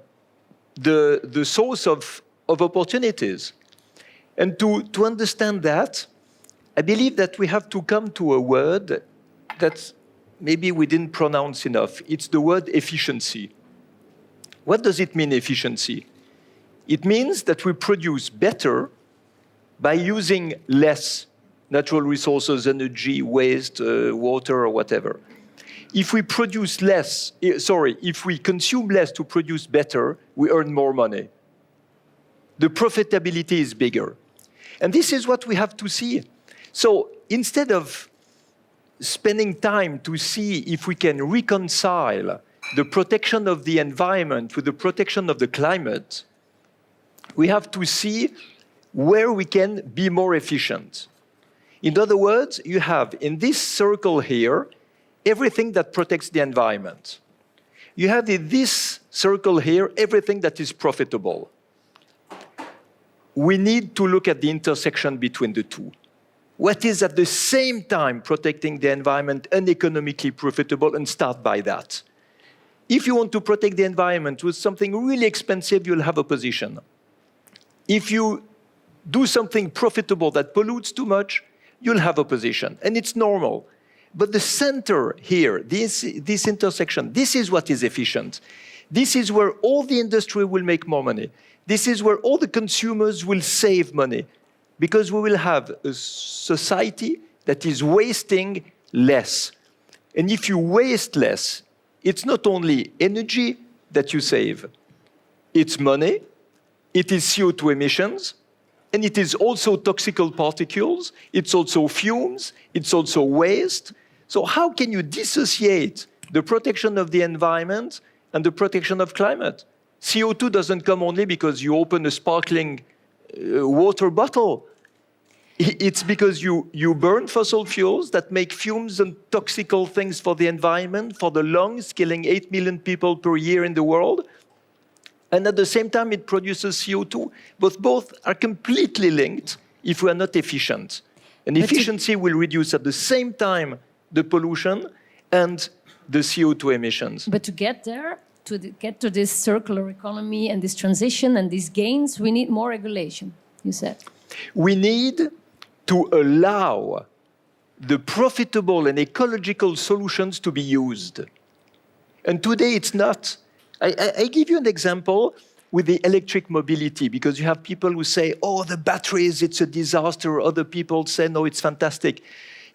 the source of opportunities. And to understand that, I believe that we have to come to a word that maybe we didn't pronounce enough. It's the word efficiency. What does it mean, efficiency? It means that we produce better by using less natural resources, energy, waste, water, or whatever. If we produce less, if we consume less to produce better, we earn more money. The profitability is bigger. And this is what we have to see. So instead of spending time to see if we can reconcile the protection of the environment with the protection of the climate, we have to see where we can be more efficient. In other words, you have in this circle here everything that protects the environment. You have in this circle here everything that is profitable. We need to look at the intersection between the two. What is at the same time protecting the environment and economically profitable, and start by that. If you want to protect the environment with something really expensive, you'll have opposition. If you do something profitable that pollutes too much, you'll have opposition, and it's normal. But the center here, this intersection, this is what is efficient. This is where all the industry will make more money. This is where all the consumers will save money, because we will have a society that is wasting less. And if you waste less, it's not only energy that you save, it's money, it is CO2 emissions, and it is also toxical particles, it's also fumes, it's also waste. So how can you dissociate the protection of the environment and the protection of climate? CO2 doesn't come only because you open a sparkling water bottle. It's because you burn fossil fuels that make fumes and toxical things for the environment, for the lungs, killing 8 million people per year in the world. And at the same time, it produces CO2. But both are completely linked if we are not efficient. And efficiency will reduce at the same time the pollution and the CO2 emissions. But to get there, to get to this circular economy and this transition and these gains, we need more regulation, you said. We need to allow the profitable and ecological solutions to be used. And today it's not. I give you an example with the electric mobility, because you have people who say, oh, the batteries, it's a disaster. Other people say, no, it's fantastic.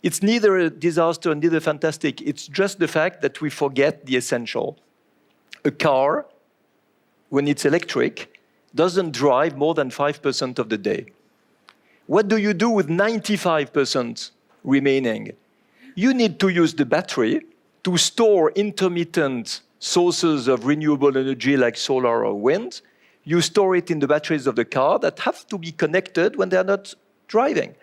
It's neither a disaster, neither fantastic. It's just the fact that we forget the essential. A car, when it's electric, doesn't drive more than 5% of the day. What do you do with 95% remaining? You need to use the battery to store intermittent sources of renewable energy like solar or wind. You store it in the batteries of the car that have to be connected when they're not driving.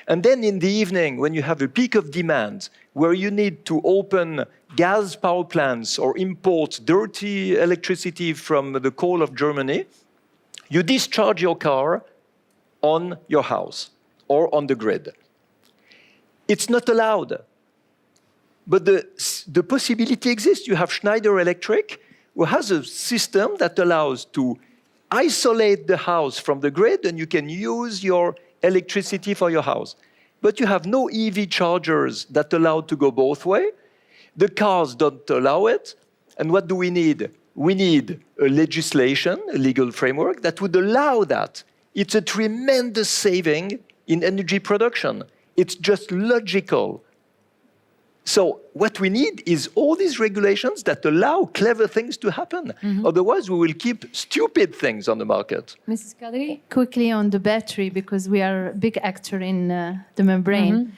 And then in the evening, when you have a peak of demand, where you need to open gas power plants or import dirty electricity from the coal of Germany, you discharge your car on your house or on the grid. It's not allowed. But the possibility exists. You have Schneider Electric, who has a system that allows to isolate the house from the grid, and you can use your electricity for your house. But you have no EV chargers that allow to go both ways. The cars don't allow it. And what do we need? we need a legislation, a legal framework that would allow that. It's a tremendous saving in energy production. It's just logical. So what we need is all these regulations that allow clever things to happen. Otherwise, we will keep stupid things on the market. Mrs. Kadri, quickly on the battery, because we are a big actor in the membrane.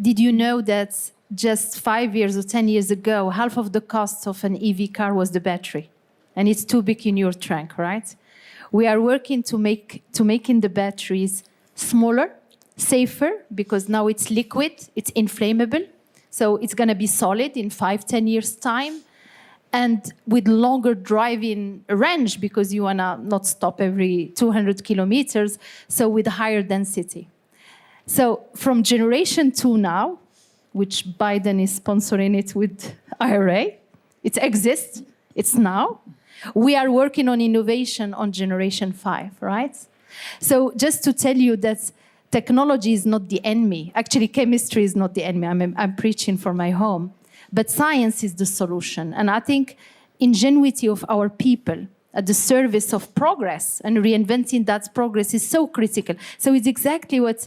Did you know that just 5 years or 10 years ago, half of the cost of an EV car was the battery? And it's too big in your trunk, right? We are working to making the batteries smaller, safer, because now it's liquid, it's inflammable. So it's going to be solid in 5-10 years' time, and with longer driving range, because you want to not stop every 200 kilometers, so with higher density. So from generation 2 now, which Biden is sponsoring it with IRA, it exists, it's now. We are working on innovation on generation 5, right? So just to tell you that technology is not the enemy. Actually, chemistry is not the enemy. I'm preaching for my home. But science is the solution. And I think ingenuity of our people at the service of progress and reinventing that progress is so critical. So it's exactly what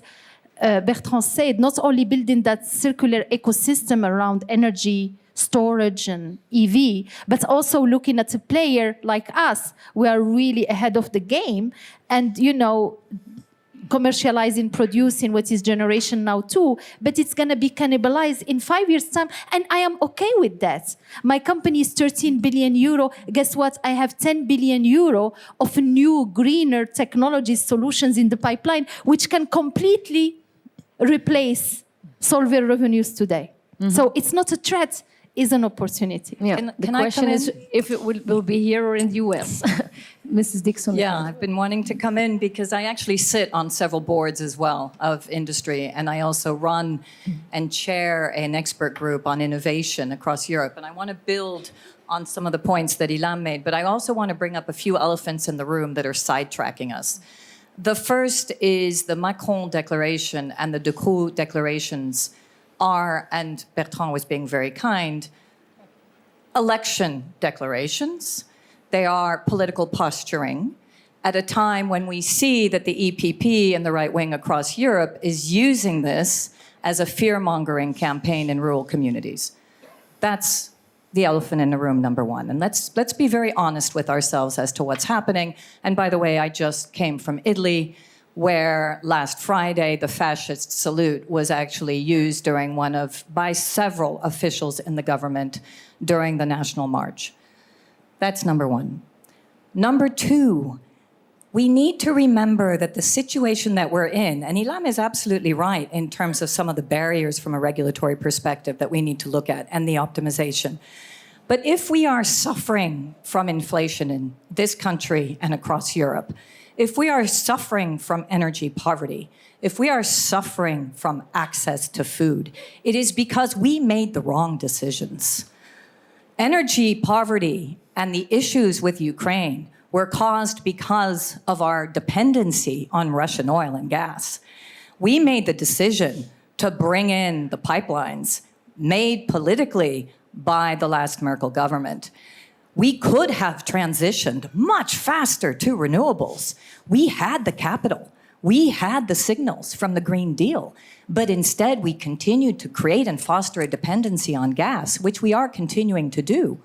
Bertrand said, not only building that circular ecosystem around energy storage and EV, but also looking at a player like us. We are really ahead of the game. And, you know, commercializing, producing what is generation now too, but it's going to be cannibalized in 5 years' time, and I am okay with that. My company is 13 billion euro. Guess what? I have 10 billion euro of new, greener technology solutions in the pipeline, which can completely replace Solvay revenues today. So it's not a threat, it's an opportunity. Yeah. The question is if it will be here or in the US. Mrs. Dixon. Yeah, I've been wanting to come in because I actually sit on several boards as well of industry, and I also run and chair an expert group on innovation across Europe. And I want to build on some of the points that Ilham made, but I also want to bring up a few elephants in the room that are sidetracking us. The first is the Macron Declaration and the Decaux declarations are, and Bertrand was being very kind, election declarations. They are political posturing at a time when we see that the EPP and the right wing across Europe is using this as a fear-mongering campaign in rural communities. That's the elephant in the room, number one. And let's be very honest with ourselves as to what's happening. And by the way, I just came from Italy, where last Friday the fascist salute was actually used by several officials in the government during the National March. That's number one. Number two, we need to remember that the situation that we're in, and Ilham is absolutely right in terms of some of the barriers from a regulatory perspective that we need to look at and the optimization. But if we are suffering from inflation in this country and across Europe, if we are suffering from energy poverty, if we are suffering from access to food, it is because we made the wrong decisions. Energy poverty and the issues with Ukraine were caused because of our dependency on Russian oil and gas. We made the decision to bring in the pipelines made politically by the last Merkel government. We could have transitioned much faster to renewables. We had the capital. We had the signals from the Green Deal. But instead, we continued to create and foster a dependency on gas, which we are continuing to do.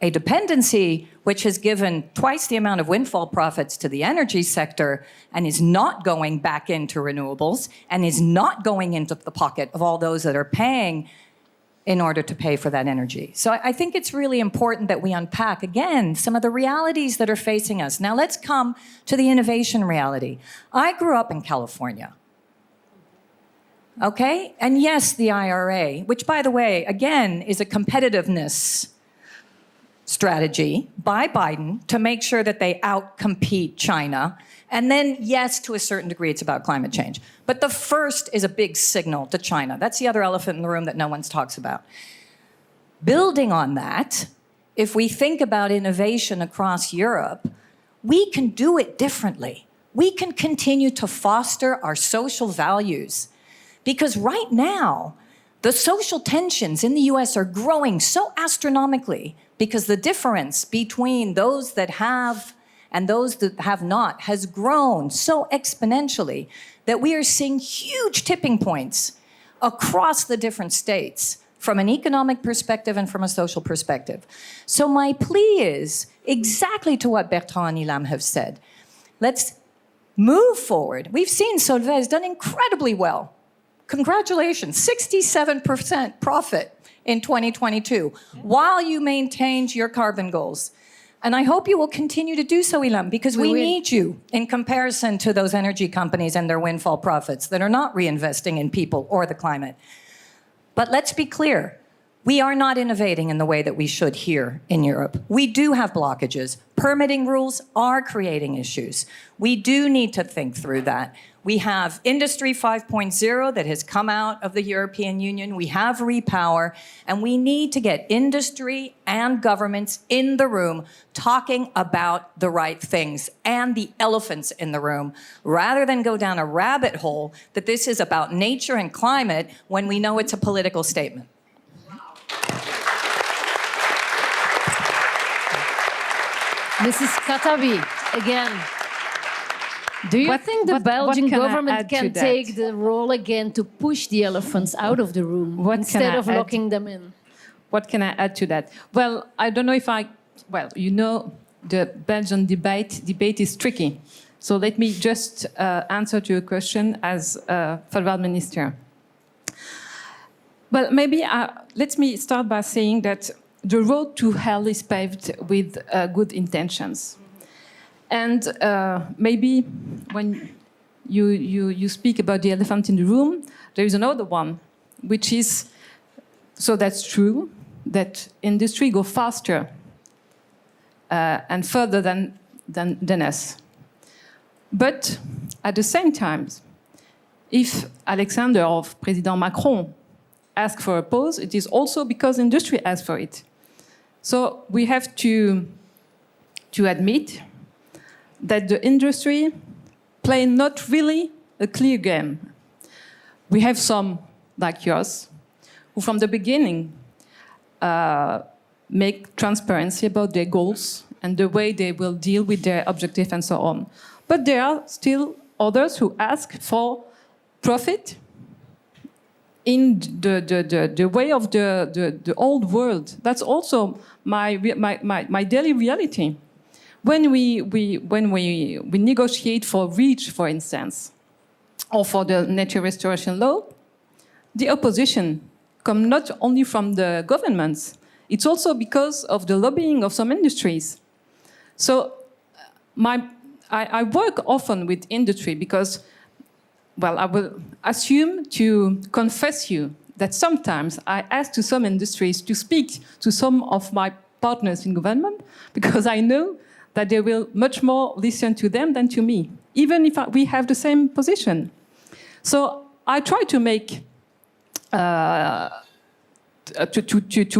A dependency which has given twice the amount of windfall profits to the energy sector and is not going back into renewables and is not going into the pocket of all those that are paying in order to pay for that energy. So I think it's really important that we unpack, again, some of the realities that are facing us. Now let's come to the innovation reality. I grew up in California. Okay? And yes, the IRA, which, by the way, again, is a competitiveness strategy by Biden to make sure that they outcompete China. And then, yes, to a certain degree, it's about climate change. But the first is a big signal to China. That's the other elephant in the room that no one talks about. Building on that, if we think about innovation across Europe, we can do it differently. We can continue to foster our social values. Because right now, the social tensions in the US are growing so astronomically because the difference between those that have and those that have not has grown so exponentially that we are seeing huge tipping points across the different states from an economic perspective and from a social perspective. So my plea is exactly to what Bertrand and Ilham have said. Let's move forward. We've seen Solvay has done incredibly well. Congratulations, 67% profit in 2022, while you maintained your carbon goals. And I hope you will continue to do so, Ilham, because we need you in comparison to those energy companies and their windfall profits that are not reinvesting in people or the climate. But let's be clear, we are not innovating in the way that we should here in Europe. We do have blockages. Permitting rules are creating issues. We do need to think through that. We have Industry 5.0 that has come out of the European Union. We have Repower, and we need to get industry and governments in the room talking about the right things and the elephants in the room, rather than go down a rabbit hole that this is about nature and climate when we know it's a political statement. Mrs. Khattabi, again. Do you think the Belgian government can take the role again to push the elephants out of the room instead of locking them in? What can I add to that? Well, I don't know if you know, the Belgian debate is tricky. So let me just answer to your question as Federal Minister. Well, maybe let me start by saying that the road to hell is paved with good intentions. And maybe when you speak about the elephant in the room, there is another one, which is, so that's true, that industry go faster and further than us. But at the same time, if Alexander or President Macron ask for a pause, it is also because industry asks for it. So we have to admit that the industry play not really a clear game. We have some, like yours, who from the beginning make transparency about their goals and the way they will deal with their objective and so on. But there are still others who ask for profit in the way of the old world. That's also my daily reality. When we negotiate for REACH, for instance, or for the nature restoration law, the opposition comes not only from the governments, it's also because of the lobbying of some industries. So I work often with industry because, well, I will assume to confess you that sometimes I ask to some industries to speak to some of my partners in government because I know that they will much more listen to them than to me, even if we have the same position. So I try to make, to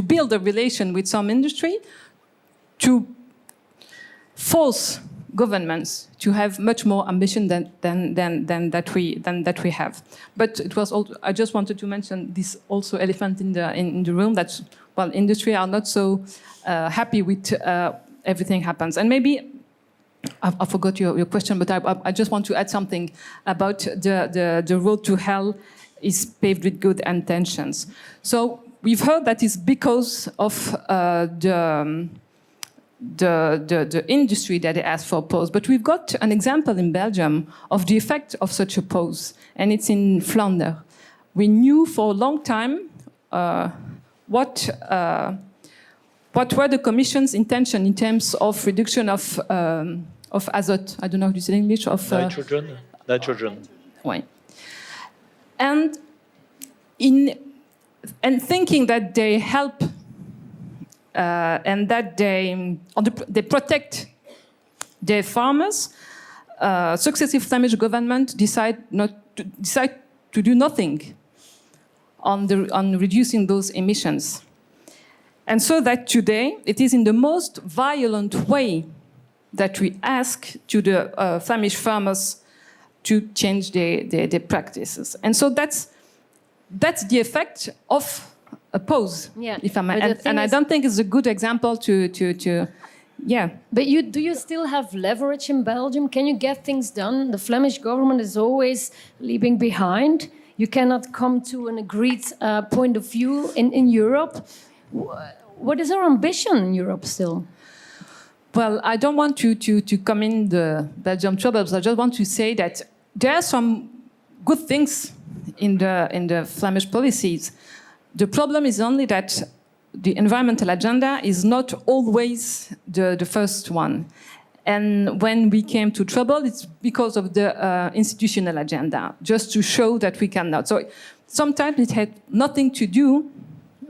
build a relation with some industry to force governments to have much more ambition than that we have. But it was also, I just wanted to mention this also elephant in the room that, well, industry are not so happy with everything happens. And maybe I forgot your question, but I just want to add something about the road to hell is paved with good intentions. So we've heard that it's because of the industry that they asked for a pause. But we've got an example in Belgium of the effect of such a pause, and it's in Flanders. We knew for a long time what were the Commission's intention in terms of reduction of azote. I don't know how to say in English. Of Nitrogen. Right. And thinking that they help and that they protect their farmers, successive Flemish government decide to do nothing on reducing those emissions. And so that today, it is in the most violent way that we ask to the Flemish farmers to change their practices. And so that's the effect of oppose. Yeah. If I may. But the thing And I is- don't think it's a good example to yeah. But do you still have leverage in Belgium? Can you get things done? The Flemish government is always leaving behind. You cannot come to an agreed point of view in Europe. What is our ambition in Europe still? Well, I don't want to come in the Belgium troubles. I just want to say that there are some good things in the Flemish policies. The problem is only that the environmental agenda is not always the first one. And when we came to trouble, it's because of the institutional agenda, just to show that we cannot. So sometimes it had nothing to do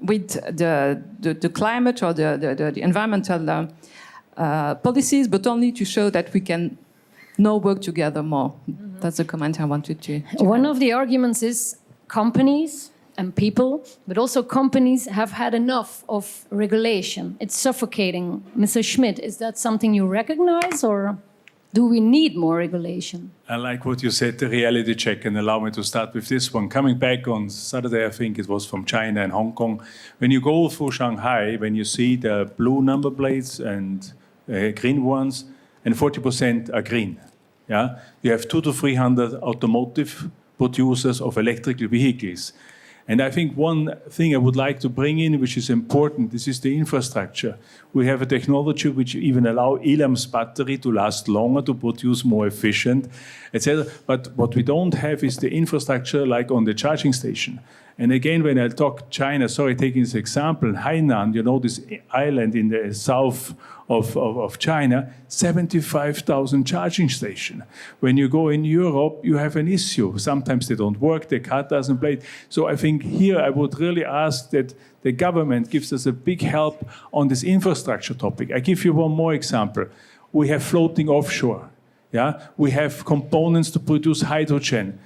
with the climate or the environmental policies, but only to show that we can now work together more. That's the comment I wanted to One of the arguments is companies and people, but also companies have had enough of regulation. It's suffocating. Mr. Schmid, is that something you recognize, or do we need more regulation? I like what you said, the reality check, and allow me to start with this one. Coming back on Saturday, I think it was from China and Hong Kong. When you go through Shanghai, when you see the blue number plates and green ones, and 40% are green. Yeah, you have 200 to 300 automotive producers of electrical vehicles. And I think one thing I would like to bring in, which is important, this is the infrastructure. We have a technology which even allow Ilham's battery to last longer, to produce more efficient, etc. But what we don't have is the infrastructure like on the charging station. And again, when I talk China, sorry, taking this example, Hainan, you know, this island in the south of China, 75,000 charging stations. When you go in Europe, you have an issue. Sometimes they don't work, the car doesn't play. So I think here I would really ask that the government gives us a big help on this infrastructure topic. I give you one more example. We have floating offshore. Yeah? We have components to produce hydrogen.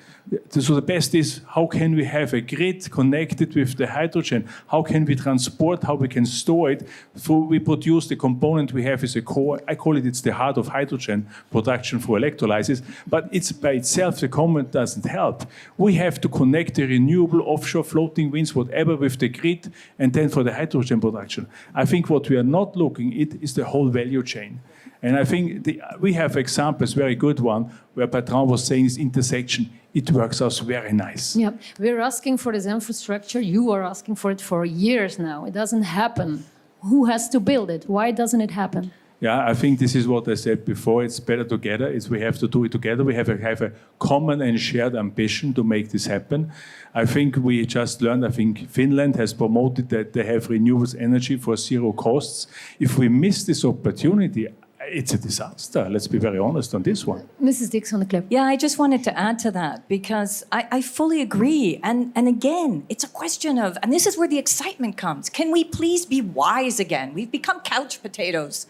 So the best is, how can we have a grid connected with the hydrogen? How can we transport, how we can store it? So we produce the component we have is a core. I call it's the heart of hydrogen production for electrolysis. But it's by itself, the component doesn't help. We have to connect the renewable offshore floating winds, whatever, with the grid, and then for the hydrogen production. I think what we are not looking at is the whole value chain. And I think we have examples, very good one, where Bertrand was saying this intersection, it works out very nice. Yeah, we're asking for this infrastructure. You are asking for it for years now. It doesn't happen. Who has to build it? Why doesn't it happen? Yeah, I think this is what I said before. It's better together. We have to do it together. We have a common and shared ambition to make this happen. I think we just learned, I think Finland has promoted that they have renewable energy for zero costs. If we miss this opportunity, it's a disaster. Let's be very honest on this one. Mrs. Dixon-Declève. Yeah, I just wanted to add to that because I fully agree. And again, it's a question of, and this is where the excitement comes. Can we please be wise again? We've become couch potatoes.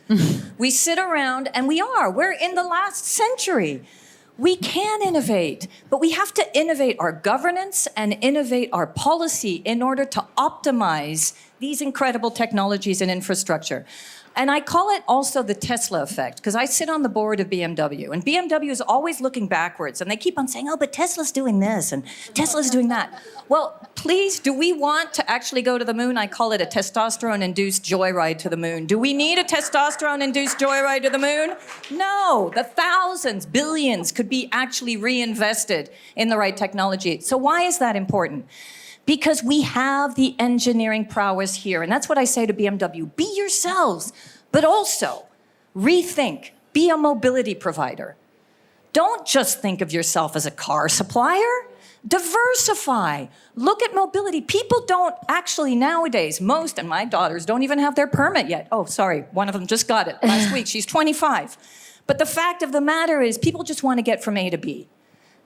We sit around and we're in the last century. We can innovate, but we have to innovate our governance and innovate our policy in order to optimize these incredible technologies and infrastructure. And I call it also the Tesla effect, because I sit on the board of BMW, and BMW is always looking backwards, and they keep on saying, oh, but Tesla's doing this, and Tesla's doing that. Well, please, do we want to actually go to the moon? I call it a testosterone-induced joyride to the moon. Do we need a testosterone-induced joyride to the moon? No, the thousands, billions could be actually reinvested in the right technology. So why is that important? Because we have the engineering prowess here. And that's what I say to BMW. Be yourselves, but also rethink. Be a mobility provider. Don't just think of yourself as a car supplier. Diversify. Look at mobility. People don't actually nowadays, most, and my daughters don't even have their permit yet. Oh, sorry, one of them just got it last week. She's 25. But the fact of the matter is people just want to get from A to B.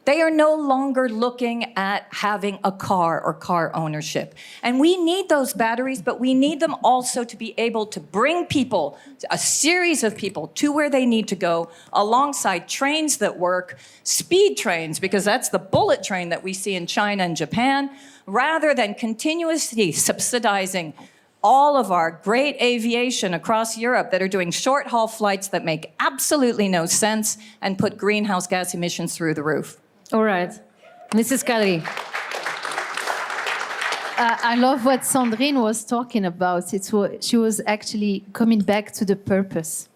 They are no longer looking at having a car or car ownership. And we need those batteries, but we need them also to be able to bring people, a series of people, to where they need to go, alongside trains that work, speed trains, because that's the bullet train that we see in China and Japan, rather than continuously subsidizing all of our great aviation across Europe that are doing short-haul flights that make absolutely no sense and put greenhouse gas emissions through the roof. All right. Mrs. Kadri. I love what Sandrine was talking about. She was actually coming back to the purpose.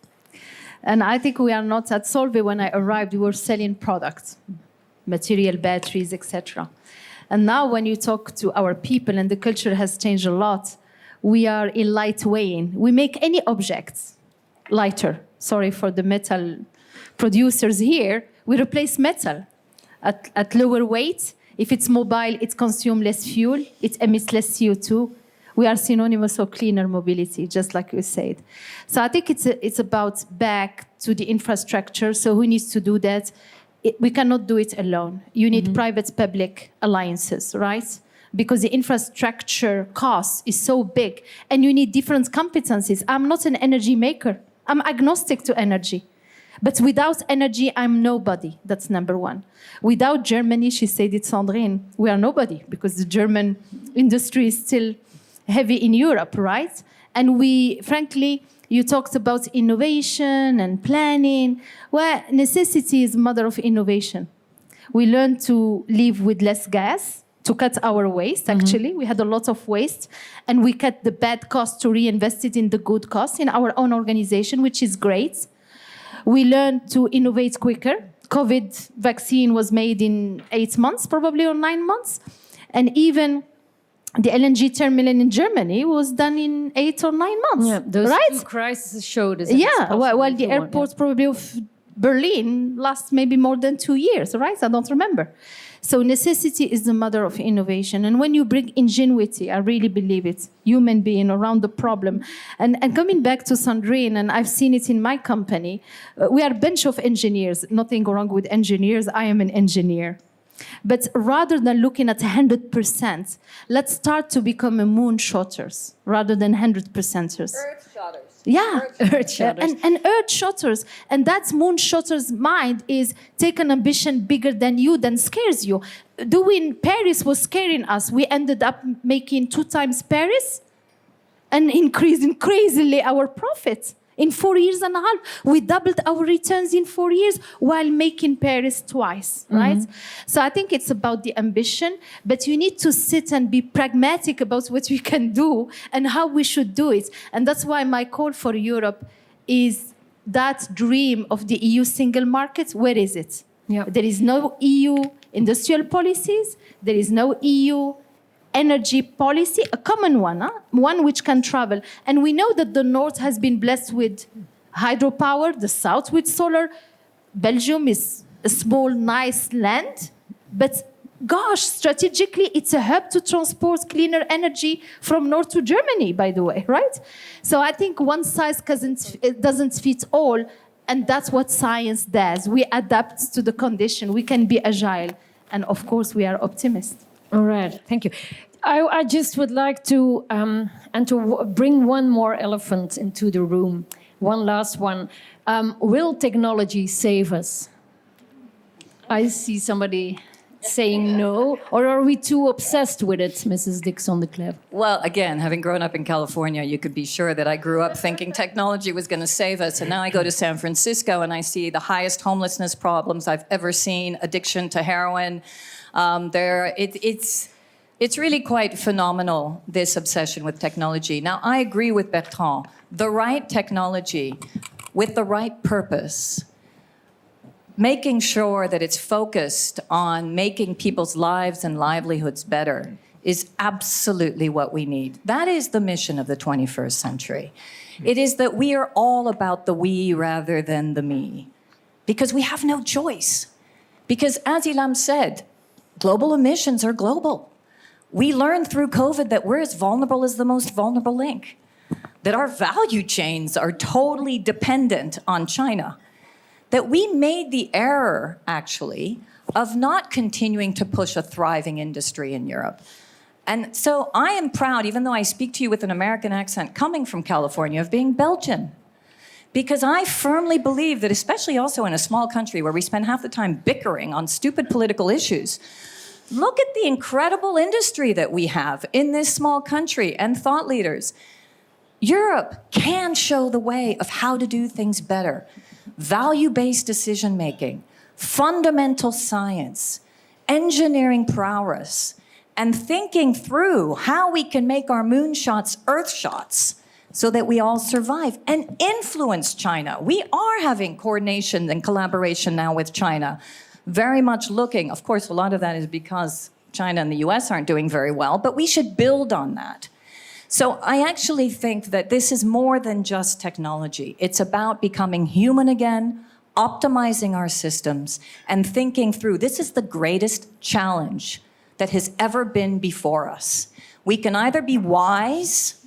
And I think we are not at Solvay. When I arrived, we were selling products, material, batteries, etc. And now when you talk to our people, and the culture has changed a lot, we are in lightweighting. We make any objects lighter. Sorry for the metal producers here. We replace metal at lower weight. If it's mobile, it consumes less fuel, it emits less CO2. We are synonymous of cleaner mobility, just like you said. So I think it's about back to the infrastructure. So who needs to do that? We cannot do it alone. You need private-public alliances, right? Because the infrastructure cost is so big, and you need different competencies. I'm not an energy maker. I'm agnostic to energy. But without energy, I'm nobody. That's number one. Without Germany, she said it, Sandrine, we are nobody, because the German industry is still heavy in Europe, right? And we, frankly, you talked about innovation and planning. Well, necessity is mother of innovation. We learned to live with less gas, to cut our waste, actually. We had a lot of waste, and we cut the bad cost to reinvest it in the good cost in our own organization, which is great. We learned to innovate quicker. COVID vaccine was made in 8 months, probably, or 9 months. And even the LNG terminal in Germany was done in 8 or 9 months. Yeah, those right? two crises showed us. Yeah, while the airports probably of Berlin last maybe more than 2 years, right? I don't remember. So necessity is the mother of innovation. And when you bring ingenuity, I really believe it, human being around the problem. And coming back to Sandrine, and I've seen it in my company, we are a bunch of engineers. Nothing wrong with engineers. I am an engineer. But rather than looking at 100%, let's start to become a moonshotters rather than 100%ers. Earthshotters. Yeah, Earthshotters. and earthshotters. And that moonshotter's mind is take an ambition bigger than you, that scares you. Doing Paris was scaring us. We ended up making 2 times Paris and increasing crazily our profits. In 4 years and a half, we doubled our returns in 4 years while making Paris twice, right? So I think it's about the ambition, but you need to sit and be pragmatic about what we can do and how we should do it. And that's why my call for Europe is that dream of the EU single market. Where is it? Yeah. There is no EU industrial policies. There is no EU energy policy, a common one, one which can travel. And we know that the North has been blessed with hydropower, the South with solar. Belgium is a small, nice land. But gosh, strategically, it's a hub to transport cleaner energy from North to Germany, by the way, right? So I think one size doesn't fit all. And that's what science does. We adapt to the condition. We can be agile. And of course, we are optimists. All right, thank you. I just would like to bring one more elephant into the room, one last one. Will technology save us? I see somebody saying no, or are we too obsessed with it, Mrs. Dixson-Declève? Well, again, having grown up in California, you could be sure that I grew up thinking technology was going to save us. And now I go to San Francisco and I see the highest homelessness problems I've ever seen, addiction to heroin. It's really quite phenomenal, this obsession with technology. Now, I agree with Bertrand. The right technology with the right purpose, making sure that it's focused on making people's lives and livelihoods better, is absolutely what we need. That is the mission of the 21st century. It is that we are all about the we rather than the me, because we have no choice. Because as Ilham said, global emissions are global. We learned through COVID that we're as vulnerable as the most vulnerable link, that our value chains are totally dependent on China, that we made the error, actually, of not continuing to push a thriving industry in Europe. And so I am proud, even though I speak to you with an American accent coming from California, of being Belgian. Because I firmly believe that, especially also in a small country where we spend half the time bickering on stupid political issues, look at the incredible industry that we have in this small country and thought leaders. Europe can show the way of how to do things better. Value-based decision-making, fundamental science, engineering prowess, and thinking through how we can make our moonshots Earth shots so that we all survive and influence China. We are having coordination and collaboration now with China, very much looking, of course, a lot of that is because China and the US aren't doing very well, but we should build on that. So I actually think that this is more than just technology. It's about becoming human again, optimizing our systems, and thinking through. This is the greatest challenge that has ever been before us. We can either be wise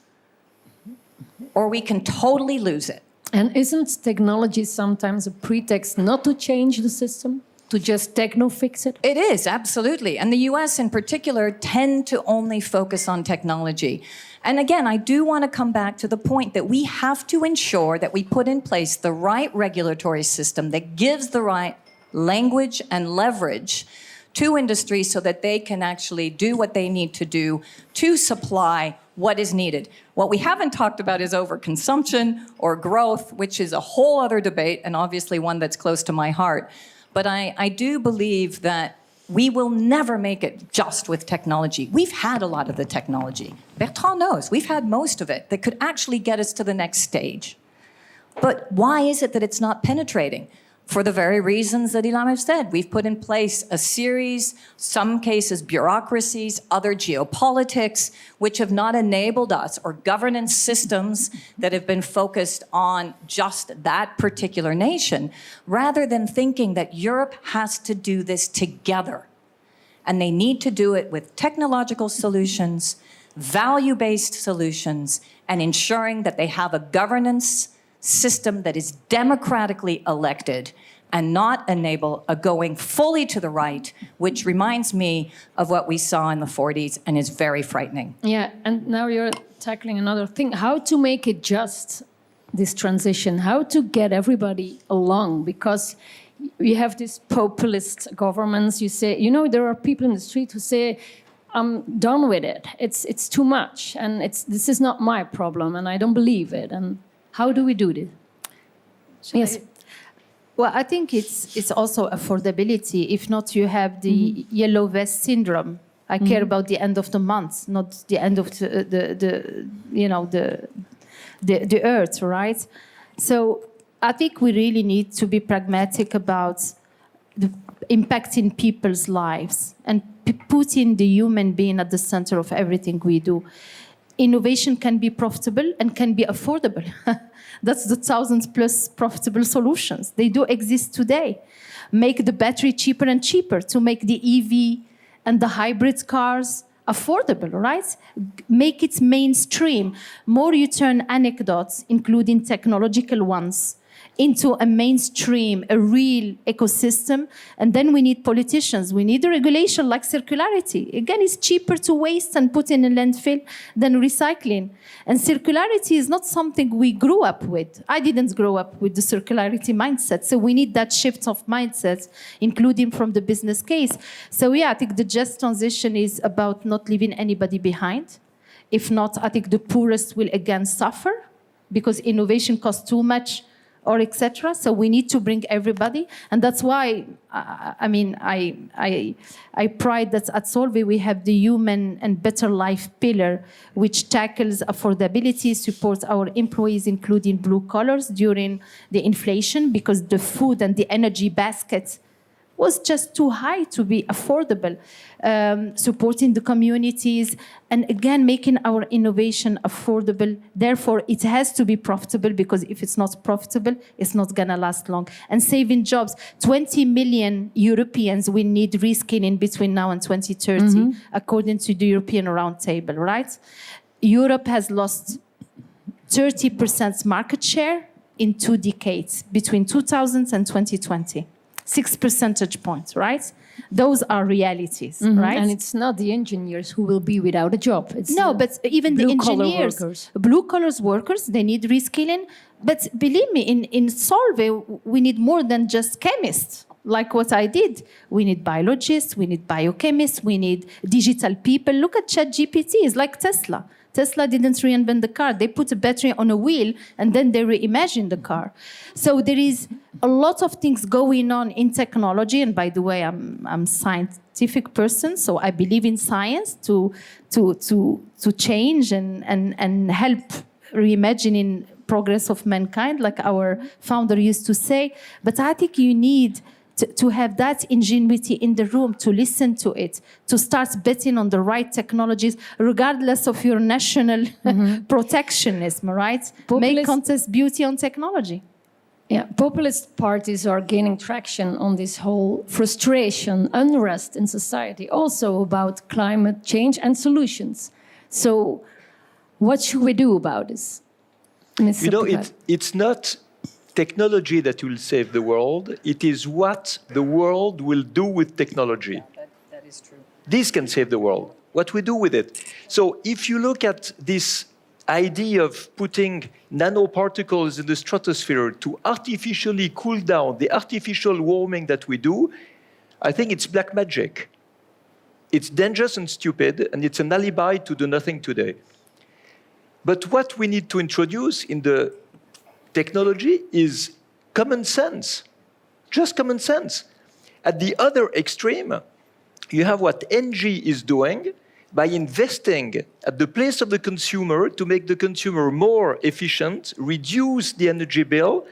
or we can totally lose it. And isn't technology sometimes a pretext not to change the system? To just techno-fix it? It is, absolutely. And the US in particular tend to only focus on technology. And again, I do want to come back to the point that we have to ensure that we put in place the right regulatory system that gives the right language and leverage to industry so that they can actually do what they need to do to supply what is needed. What we haven't talked about is overconsumption or growth, which is a whole other debate and obviously one that's close to my heart. But I do believe that we will never make it just with technology. We've had a lot of the technology. Bertrand knows we've had most of it that could actually get us to the next stage. But why is it that it's not penetrating? For the very reasons that Ilham has said. We've put in place a series, some cases bureaucracies, other geopolitics, which have not enabled us, or governance systems that have been focused on just that particular nation, rather than thinking that Europe has to do this together. And they need to do it with technological solutions, value-based solutions, and ensuring that they have a governance system that is democratically elected and not enable a going fully to the right, which reminds me of what we saw in the 40s and is very frightening. Yeah, and now you're tackling another thing. How to make it just, this transition, how to get everybody along, because you have these populist governments, you say, you know, there are people in the street who say, I'm done with it, it's too much, and this is not my problem, and I don't believe it, and how do we do this? Yes. Well, I think it's also affordability. If not, you have the yellow vest syndrome. I care about the end of the month, not the end of the earth, right? So I think we really need to be pragmatic about the impacting people's lives and putting the human being at the center of everything we do. Innovation can be profitable and can be affordable. That's the 1,000+ profitable solutions. They do exist today. Make the battery cheaper and cheaper to make the EV and the hybrid cars affordable, right? Make it mainstream. More you turn anecdotes, including technological ones, into a mainstream, a real ecosystem. And then we need politicians. We need a regulation like circularity. Again, it's cheaper to waste and put in a landfill than recycling. And circularity is not something we grew up with. I didn't grow up with the circularity mindset. So we need that shift of mindset, including from the business case. So yeah, I think the just transition is about not leaving anybody behind. If not, I think the poorest will again suffer because innovation costs too much, or etc. So we need to bring everybody, and that's why I pride that at Solvay we have the human and better life pillar, which tackles affordability, supports our employees, including blue collars during the inflation, because the food and the energy basket was just too high to be affordable, supporting the communities, and again, making our innovation affordable. Therefore, it has to be profitable, because if it's not profitable, it's not gonna last long. And saving jobs. 20 million Europeans will need reskilling between now and 2030, according to the European Roundtable, right? Europe has lost 30% market share in 2 decades, between 2000 and 2020. 6 percentage points, right? Those are realities, right? And it's not the engineers who will be without a job. It's no, but even the engineers, blue-collar workers, they need reskilling. But believe me, in Solvay, we need more than just chemists, like what I did. We need biologists, we need biochemists, we need digital people. Look at ChatGPT, it's like Tesla. Tesla didn't reinvent the car. They put a battery on a wheel and then they reimagined the car. So there is a lot of things going on in technology. And by the way, I'm scientific person, so I believe in science to change and help reimagining progress of mankind, like our founder used to say. But I think you need to have that ingenuity in the room, to listen to it, to start betting on the right technologies, regardless of your national protectionism, right? Make contest beauty on technology. Yeah, populist parties are gaining traction on this whole frustration, unrest in society, also about climate change and solutions. So what should we do about this? Mr. You know, Piccard? it's not technology that will save the world. It is what the world will do with technology. That is true. This can save the world, what we do with it. So if you look at this idea of putting nanoparticles in the stratosphere to artificially cool down the artificial warming that we do, I think it's black magic. It's dangerous and stupid, and it's an alibi to do nothing today. But what we need to introduce in the technology is common sense, just common sense. At the other extreme, you have what ENGIE is doing by investing at the place of the consumer to make the consumer more efficient, reduce the energy bill,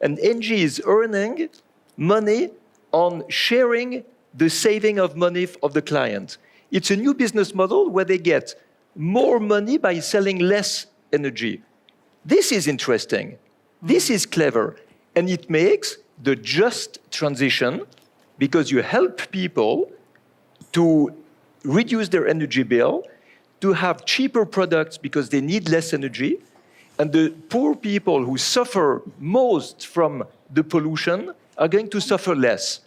and ENGIE is earning money on sharing the saving of money of the client. It's a new business model where they get more money by selling less energy. This is interesting. This is clever. And it makes the just transition because you help people to reduce their energy bill, to have cheaper products because they need less energy, and the poor people who suffer most from the pollution are going to suffer less.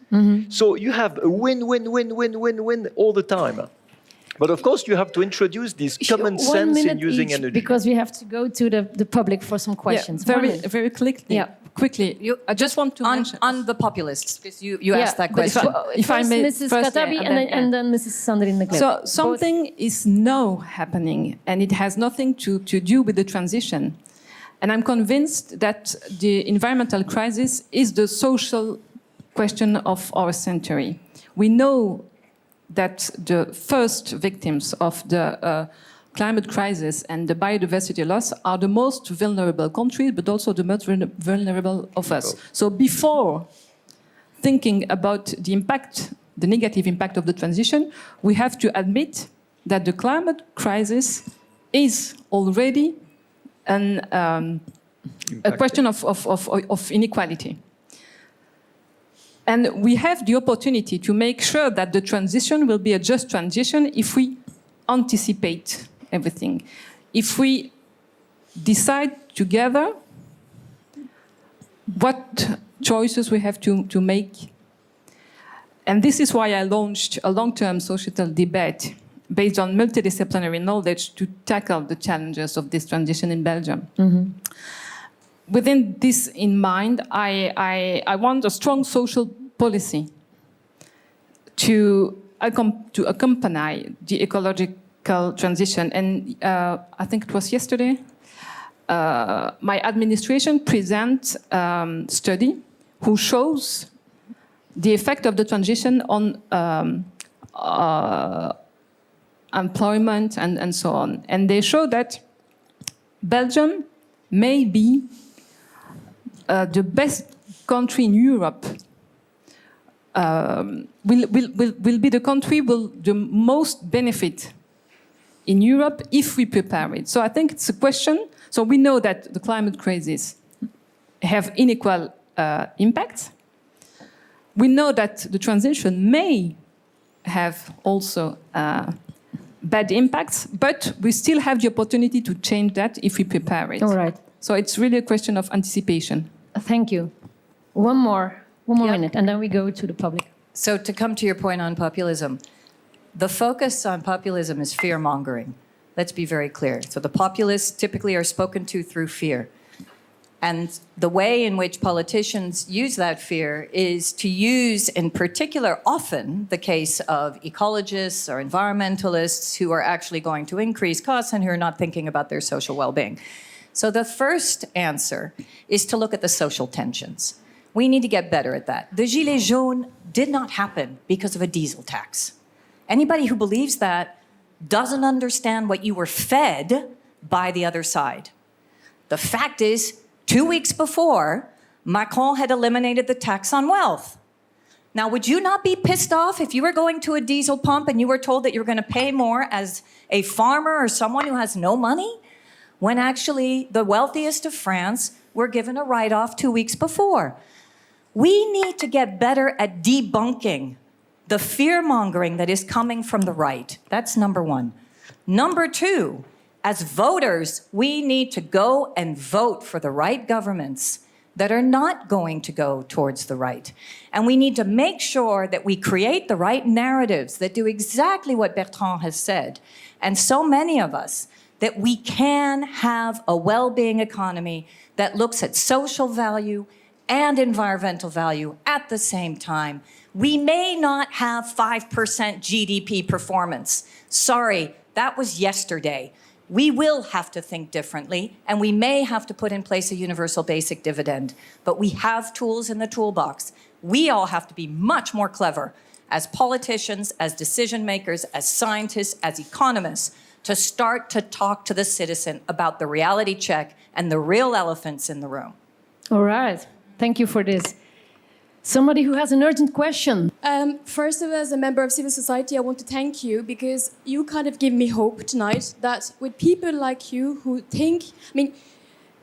So you have a win-win-win-win-win-win all the time. But of course, you have to introduce this common sense in using energy. Because we have to go to the public for some questions. Very quickly. Yeah. Quickly. I just want to mention on the populists, because you asked that question. If I may, Mrs. first, Khattabi and then Mrs. Sandrine. So something is now happening, and it has nothing to do with the transition. And I'm convinced that the environmental crisis is the social question of our century. We know that the first victims of the climate crisis and the biodiversity loss are the most vulnerable countries, but also the most vulnerable of us. So before thinking about the impact, the negative impact of the transition, we have to admit that the climate crisis is already a question of inequality. And we have the opportunity to make sure that the transition will be a just transition if we anticipate everything. If we decide together what choices we have to make. And this is why I launched a long-term societal debate based on multidisciplinary knowledge to tackle the challenges of this transition in Belgium. Within this in mind, I want a strong social policy to accompany the ecological transition. And I think it was yesterday, my administration presents a study who shows the effect of the transition on employment and so on. And they show that Belgium may be the best country in Europe, will be the country will the most benefit in Europe if we prepare it. So I think it's a question. So we know that the climate crisis have unequal impacts. We know that the transition may have also bad impacts, but we still have the opportunity to change that if we prepare it. All right. So it's really a question of anticipation. Thank you. One more minute, and then we go to the public. So to come to your point on populism, the focus on populism is fear-mongering. Let's be very clear. So the populists typically are spoken to through fear. And the way in which politicians use that fear is to use, in particular, often the case of ecologists or environmentalists who are actually going to increase costs and who are not thinking about their social well-being. So the first answer is to look at the social tensions. We need to get better at that. The Gilets jaunes did not happen because of a diesel tax. Anybody who believes that doesn't understand what you were fed by the other side. The fact is, 2 weeks before, Macron had eliminated the tax on wealth. Now, would you not be pissed off if you were going to a diesel pump and you were told that you're going to pay more as a farmer or someone who has no money, when actually the wealthiest of France were given a write-off 2 weeks before? We need to get better at debunking the fear-mongering that is coming from the right. That's number one. Number two, as voters, we need to go and vote for the right governments that are not going to go towards the right. And we need to make sure that we create the right narratives that do exactly what Bertrand has said. And so many of us, that we can have a well-being economy that looks at social value and environmental value at the same time. We may not have 5% GDP performance. Sorry, that was yesterday. We will have to think differently, and we may have to put in place a universal basic dividend. But we have tools in the toolbox. We all have to be much more clever as politicians, as decision makers, as scientists, as economists, to start to talk to the citizen about the reality check and the real elephants in the room. All right. Thank you for this. Somebody who has an urgent question. First of all, as a member of civil society, I want to thank you because you kind of give me hope tonight that with people like you who think,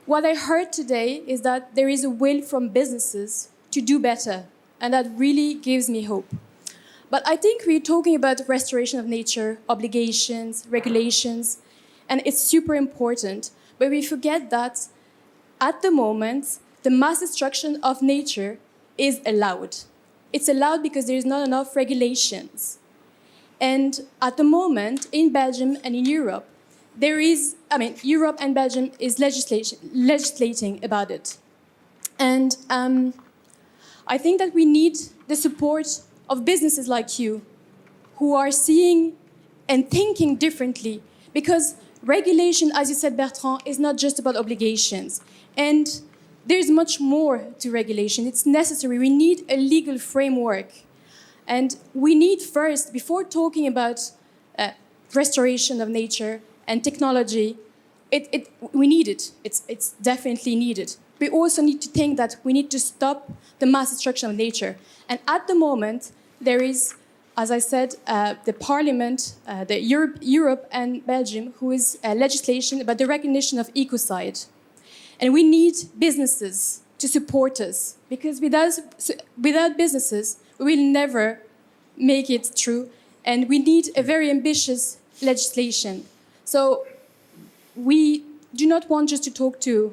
what I heard today is that there is a will from businesses to do better, and that really gives me hope. But I think we're talking about restoration of nature, obligations, regulations, and it's super important. But we forget that at the moment, the mass destruction of nature is allowed. It's allowed because there is not enough regulations. And at the moment, in Belgium and in Europe, Europe and Belgium is legislating about it. And I think that we need the support of businesses like you who are seeing and thinking differently, because regulation, as you said, Bertrand, is not just about obligations. And there's much more to regulation. It's necessary. We need a legal framework. And we need first, before talking about restoration of nature and technology, we need it. It's definitely needed. We also need to think that we need to stop the mass destruction of nature. And at the moment, there is, as I said, the Parliament, Europe and Belgium, who is legislation about the recognition of ecocide. And we need businesses to support us, because without businesses, we will never make it through. And we need a very ambitious legislation. So we do not want just to talk to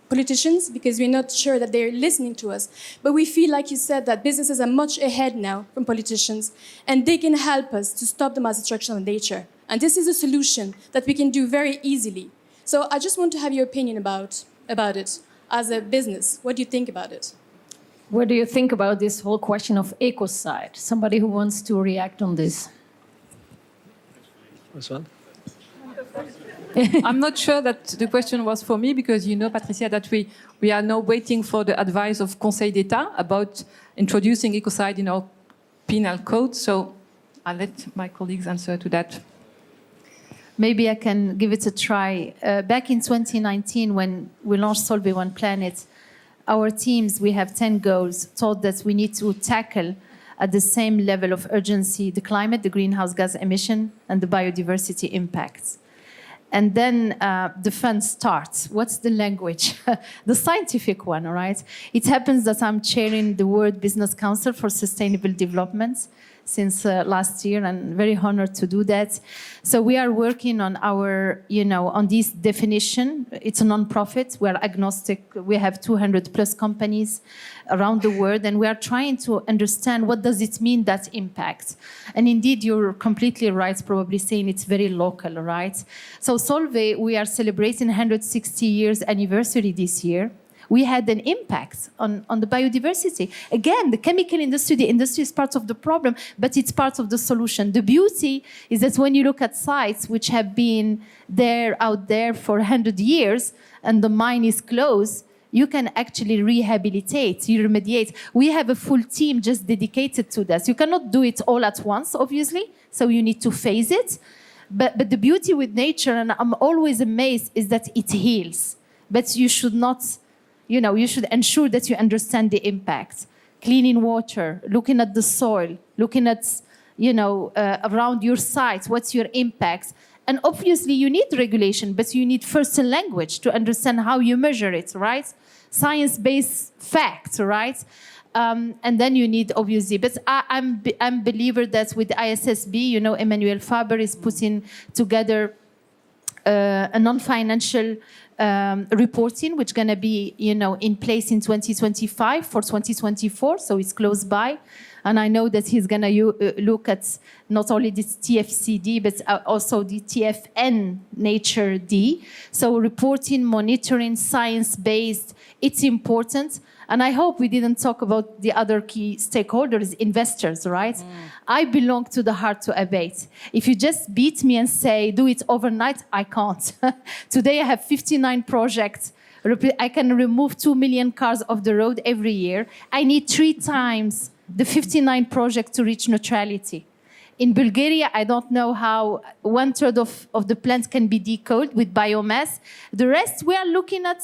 politicians, because we're not sure that they're listening to us. But we feel, like you said, that businesses are much ahead now from politicians, and they can help us to stop the mass destruction of nature. And this is a solution that we can do very easily. So I just want to have your opinion about it as a business. What do you think about it? What do you think about this whole question of ecocide? Somebody who wants to react on this. Oswald? I'm not sure that the question was for me, because you know, Patricia, that we are now waiting for the advice of Conseil d'État about introducing ecocide in our penal code. So I'll let my colleagues answer to that. Maybe I can give it a try. Back in 2019, when we launched Solvay One Planet, our teams, we have 10 goals, thought that we need to tackle at the same level of urgency the climate, the greenhouse gas emission, and the biodiversity impacts. And then the fun starts. What's the language? The scientific one, all right? It happens that I'm chairing the World Business Council for Sustainable Development since last year, and very honored to do that. So we are working on our, on this definition. It's a non-profit. We're agnostic. We have 200 plus companies around the world, and we are trying to understand what does it mean, that impact. And indeed, you're completely right, probably saying it's very local, right? So Solvay, we are celebrating 160 years anniversary this year. We had an impact on the biodiversity. Again, the chemical industry, the industry is part of the problem, but it's part of the solution. The beauty is that when you look at sites which have been out there for 100 years, and the mine is closed, you can actually rehabilitate, you remediate. We have a full team just dedicated to this. You cannot do it all at once, obviously, so you need to phase it. But the beauty with nature, and I'm always amazed, is that it heals. But you should not, you should ensure that you understand the impact. Cleaning water, looking at the soil, looking at, around your site, what's your impact? And obviously you need regulation, but you need first a language to understand how you measure it, right? Science-based facts, right? And then you need, obviously, but I'm a believer that with ISSB, Emmanuel Faber is putting together a non-financial reporting, which is going to be, in place in 2025 for 2024, so it's close by. And I know that he's going to look at not only this TFCD, but also the TFN Nature D. So reporting, monitoring, science-based, it's important. And I hope we didn't talk about the other key stakeholders, investors, right? I belong to the hard to abate. If you just beat me and say, do it overnight, I can't. Today I have 59 projects. I can remove 2 million cars off the road every year. I need 3 times the 59 projects to reach neutrality. In Bulgaria, I don't know how 1/3 of the plants can be decoded with biomass. The rest, we are looking at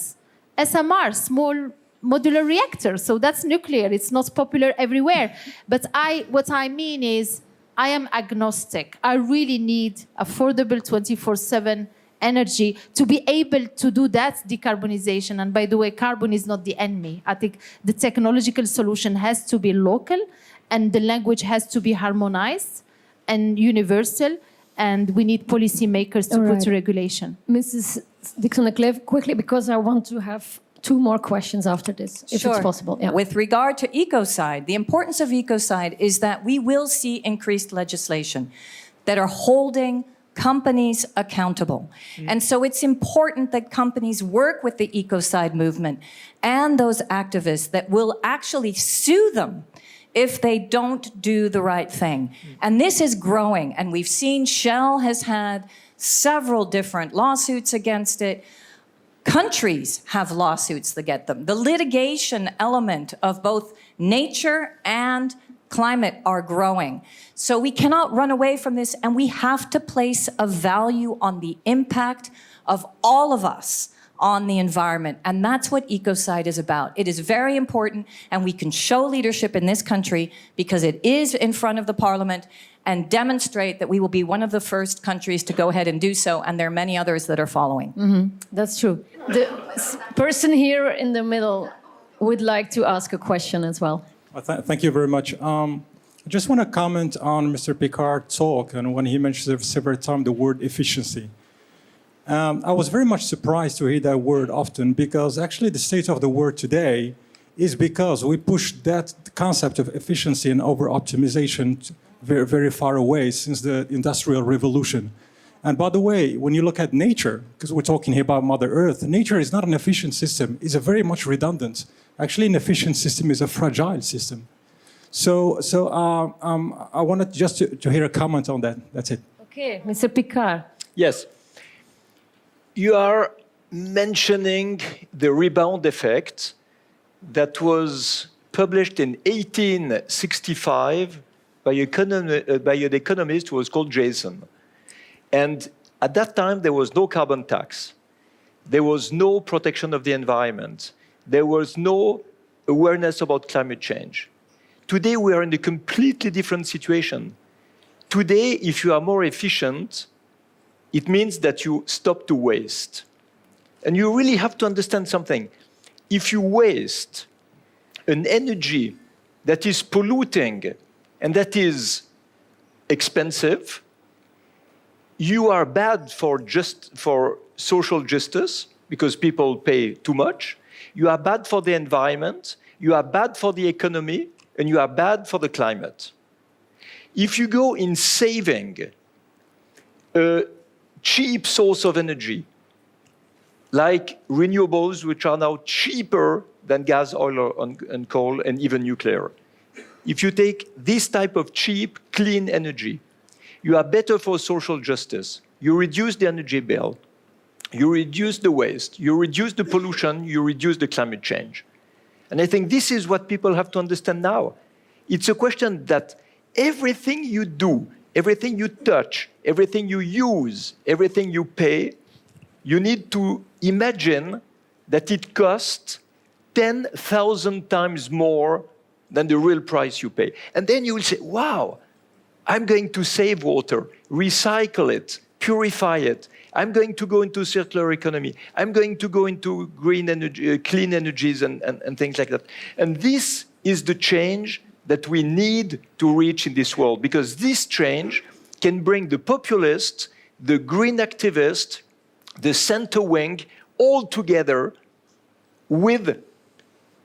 SMR, small modular reactors. So that's nuclear. It's not popular everywhere. But what I mean is, I am agnostic. I really need affordable 24/7 energy to be able to do that decarbonization. And by the way, carbon is not the enemy. I think the technological solution has to be local, and the language has to be harmonized and universal, and we need policymakers to put regulation. Mrs. Dixson-Declève, quickly, because I want to have 2 more questions after this, if it's possible. Yeah. With regard to ecocide, the importance of ecocide is that we will see increased legislation that are holding companies accountable. And so it's important that companies work with the ecocide movement and those activists that will actually sue them if they don't do the right thing. And this is growing, and we've seen Shell has had several different lawsuits against it. Countries have lawsuits that get them. The litigation element of both nature and climate are growing. So we cannot run away from this, and we have to place a value on the impact of all of us on the environment. And that's what ecocide is about. It is very important, and we can show leadership in this country because it is in front of the parliament, and demonstrate that we will be one of the first countries to go ahead and do so, and there are many others that are following. That's true. The person here in the middle would like to ask a question as well. Thank you very much. I just want to comment on Mr. Piccard's talk, and when he mentioned several times the word efficiency. I was very much surprised to hear that word often, because actually the state of the world today is because we pushed that concept of efficiency and over-optimization very, very far away since the Industrial Revolution. And by the way, when you look at nature, because we're talking here about Mother Earth, nature is not an efficient system. It's a very much redundant. Actually, an efficient system is a fragile system. So I wanted just to hear a comment on that. That's it. Okay, Mr. Piccard. Yes. You are mentioning the rebound effect that was published in 1865 by an economist who was called Jason. And at that time, there was no carbon tax. There was no protection of the environment. There was no awareness about climate change. Today, we are in a completely different situation. Today, if you are more efficient, it means that you stop to waste. And you really have to understand something. If you waste an energy that is polluting and that is expensive, you are bad for social justice because people pay too much. You are bad for the environment. You are bad for the economy, and you are bad for the climate. If you go in saving a cheap source of energy, like renewables, which are now cheaper than gas, oil, and coal, and even nuclear. If you take this type of cheap, clean energy, you are better for social justice. You reduce the energy bill. you reduce the waste, you reduce the pollution, you reduce the climate change. And I think this is what people have to understand now. It's a question that everything you do, everything you touch, everything you use, everything you pay, you need to imagine that it costs 10,000 times more than the real price you pay. And then you will say, wow, I'm going to save water, recycle it, purify it. I'm going to go into circular economy. I'm going to go into green energy, clean energies and things like that. And this is the change that we need to reach in this world, because this change can bring the populists, the green activists, the center wing, all together with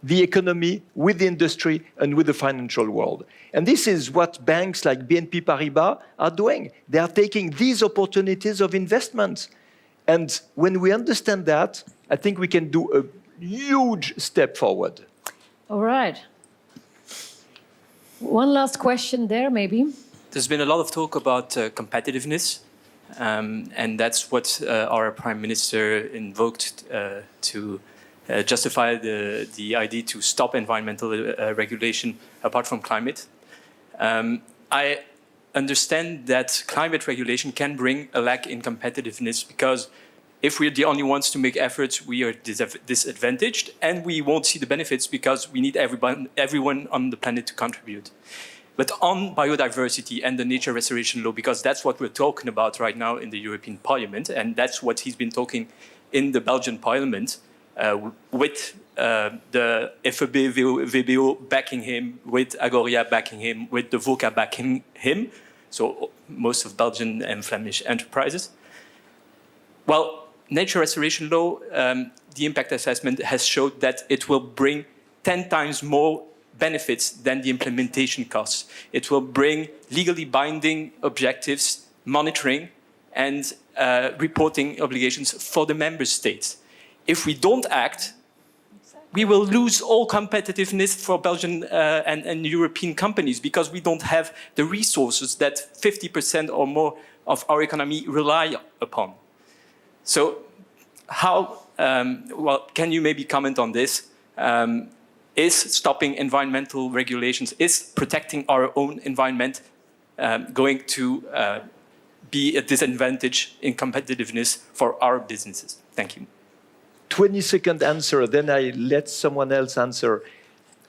the economy, with the industry, and with the financial world. And this is what banks like BNP Paribas are doing. They are taking these opportunities of investment. And when we understand that, I think we can do a huge step forward. All right. One last question there, maybe. There's been a lot of talk about competitiveness, and that's what our Prime Minister invoked to justify the idea to stop environmental regulation apart from climate. I understand that climate regulation can bring a lack in competitiveness, because if we're the only ones to make efforts, we are disadvantaged, and we won't see the benefits because we need everyone on the planet to contribute. But on biodiversity and the nature restoration law, because that's what we're talking about right now in the European Parliament, and that's what he's been talking in the Belgian Parliament, with the FEB VBO backing him, with Agoria backing him, with the VOCA backing him, so most of Belgian and Flemish enterprises. Well, nature restoration law, the impact assessment has showed that it will bring 10 times more benefits than the implementation costs. It will bring legally binding objectives, monitoring, and reporting obligations for the member states. If we don't act, we will lose all competitiveness for Belgian and European companies, because we don't have the resources that 50% or more of our economy rely upon. So how, well, can you maybe comment on this? Is stopping environmental regulations, is protecting our own environment going to be a disadvantage in competitiveness for our businesses? Thank you. 20-second answer, then I let someone else answer.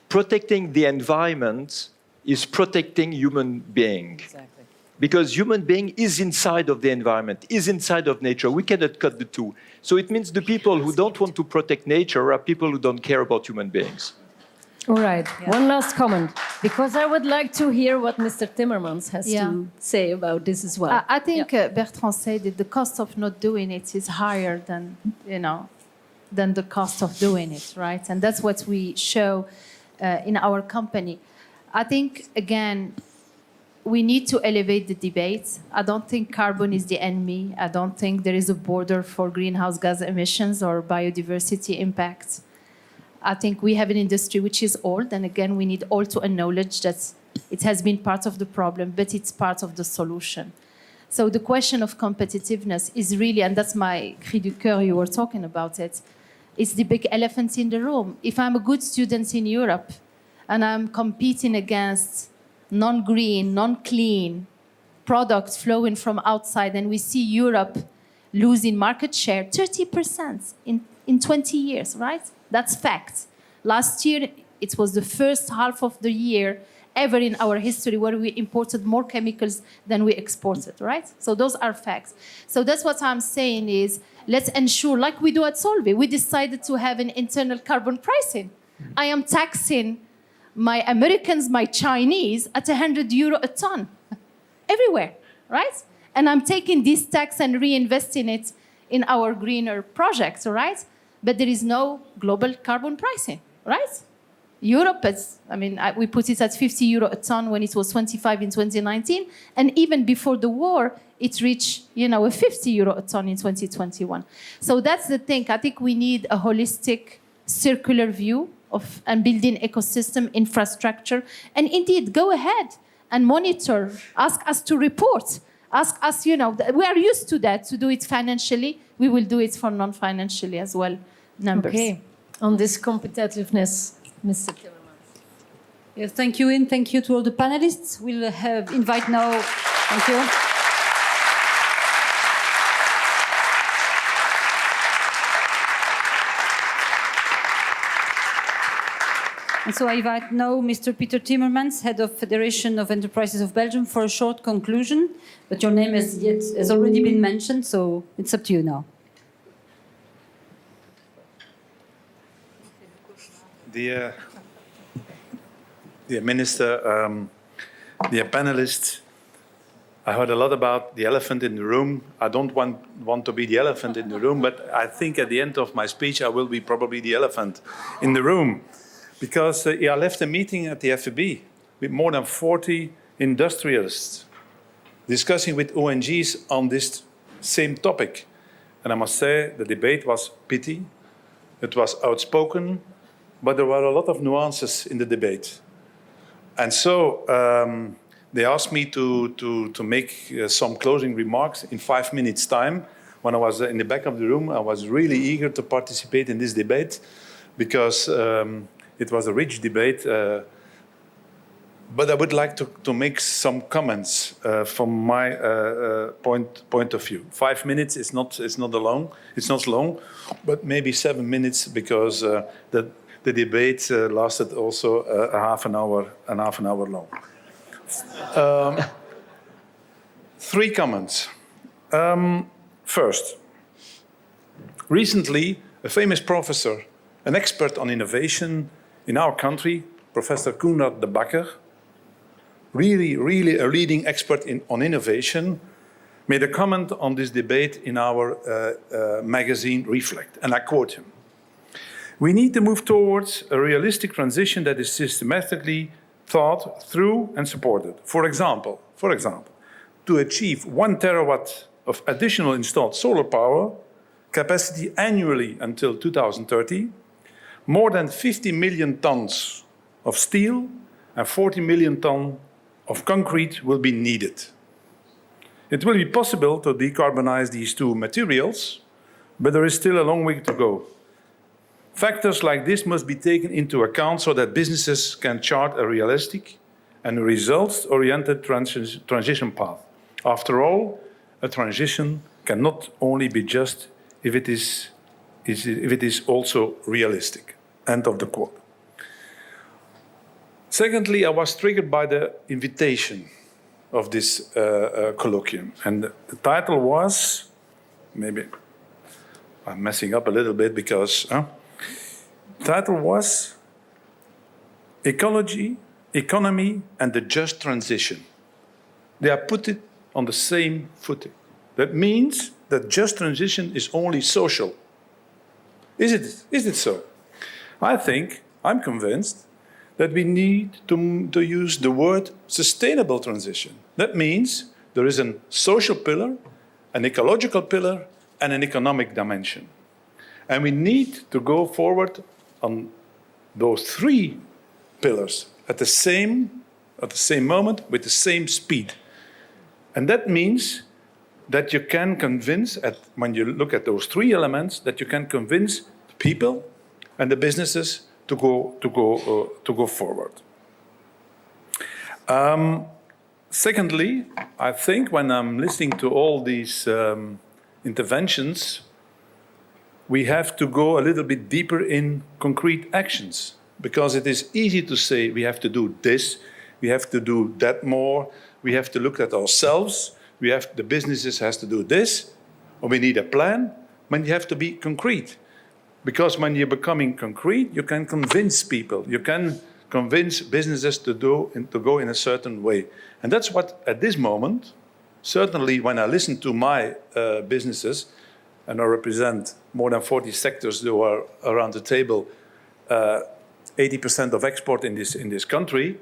Protecting the environment is protecting human being. Exactly. Because human being is inside of the environment, is inside of nature. We cannot cut the two. So it means the people who don't want to protect nature are people who don't care about human beings. All right, one last comment, because I would like to hear what Mr. Timmermans has to say about this as well. I think Bertrand said that the cost of not doing it is higher than, than the cost of doing it, right? And that's what we show in our company. I think, again, we need to elevate the debate. I don't think carbon is the enemy. I don't think there is a border for greenhouse gas emissions or biodiversity impacts. I think we have an industry which is old, and again, we need all to acknowledge that it has been part of the problem, but it's part of the solution. So the question of competitiveness is really, and that's my cri du cœur, you were talking about it, it's the big elephant in the room. If I'm a good student in Europe and I'm competing against non-green, non-clean products flowing from outside, and we see Europe losing market share, 30% in 20 years, right? That's fact. Last year, it was the first half of the year ever in our history where we imported more chemicals than we exported, right? So those are facts. So that's what I'm saying is, let's ensure, like we do at Solvay, we decided to have an internal carbon pricing. I am taxing my Americans, my Chinese at €100 a ton, everywhere, right? And I'm taking this tax and reinvesting it in our greener projects, right? But there is no global carbon pricing, right? Europe is, we put it at €50 a ton when it was 25 in 2019. And even before the war, it reached, a €50 a ton in 2021. So that's the thing. I think we need a holistic, circular view of and building ecosystem infrastructure. And indeed, go ahead and monitor, ask us to report. Ask us, we are used to that, to do it financially. We will do it for non-financially as well, numbers. Okay, on this competitiveness, Mr. Timmermans. Yes, thank you, and thank you to all the panelists. We'll invite now, thank you. And so I invite now Mr. Peter Timmermans, Head of Federation of Enterprises of Belgium, for a short conclusion. But your name has already been mentioned, so it's up to you now. Dear Minister, dear panelists, I heard a lot about the elephant in the room. I don't want to be the elephant in the room, but I think at the end of my speech I will be probably the elephant in the room. Because I left a meeting at the FEB with more than 40 industrialists discussing with ONGs on this same topic. And I must say the debate was pithy, it was outspoken, but there were a lot of nuances in the debate. And so they asked me to make some closing remarks in 5 minutes' time. When I was in the back of the room, I was really eager to participate in this debate because it was a rich debate, but I would like to make some comments from my point of view. 5 minutes is not long, but maybe 7 minutes because the debate lasted also a half an hour long. 3 comments. First, recently a famous professor, an expert on innovation in our country, Professor Koenraad de Bakker, really a leading expert on innovation, made a comment on this debate in our magazine Reflect, and I quote him. We need to move towards a realistic transition that is systematically thought through and supported. For example, to achieve 1 terawatt of additional installed solar power capacity annually until 2030, more than 50 million tons of steel and 40 million tons of concrete will be needed. It will be possible to decarbonize these 2 materials, but there is still a long way to go. Factors like this must be taken into account so that businesses can chart a realistic and results-oriented transition path. After all, a transition cannot only be just if it is also realistic. End of the quote. Secondly, I was triggered by the invitation of this colloquium. And the title was, maybe I'm messing up a little bit because, the title was Ecology, Economy and the Just Transition. They are put it on the same footing. That means that just transition is only social. Is it so? I'm convinced that we need to use the word sustainable transition. That means there is a social pillar, an ecological pillar, and an economic dimension. And we need to go forward on those 3 pillars at the same moment with the same speed. And that means that you can convince, when you look at those 3 elements, that you can convince people and the businesses to go forward. Secondly, I think when I'm listening to all these interventions, we have to go a little bit deeper in concrete actions, because it is easy to say we have to do this, we have to do that more, we have to look at ourselves, the businesses has to do this, or we need a plan, but you have to be concrete. Because when you're becoming concrete, you can convince people, you can convince businesses to go in a certain way. And that's what, at this moment, certainly when I listen to my businesses, and I represent more than 40 sectors who are around the table, 80% of export in this country,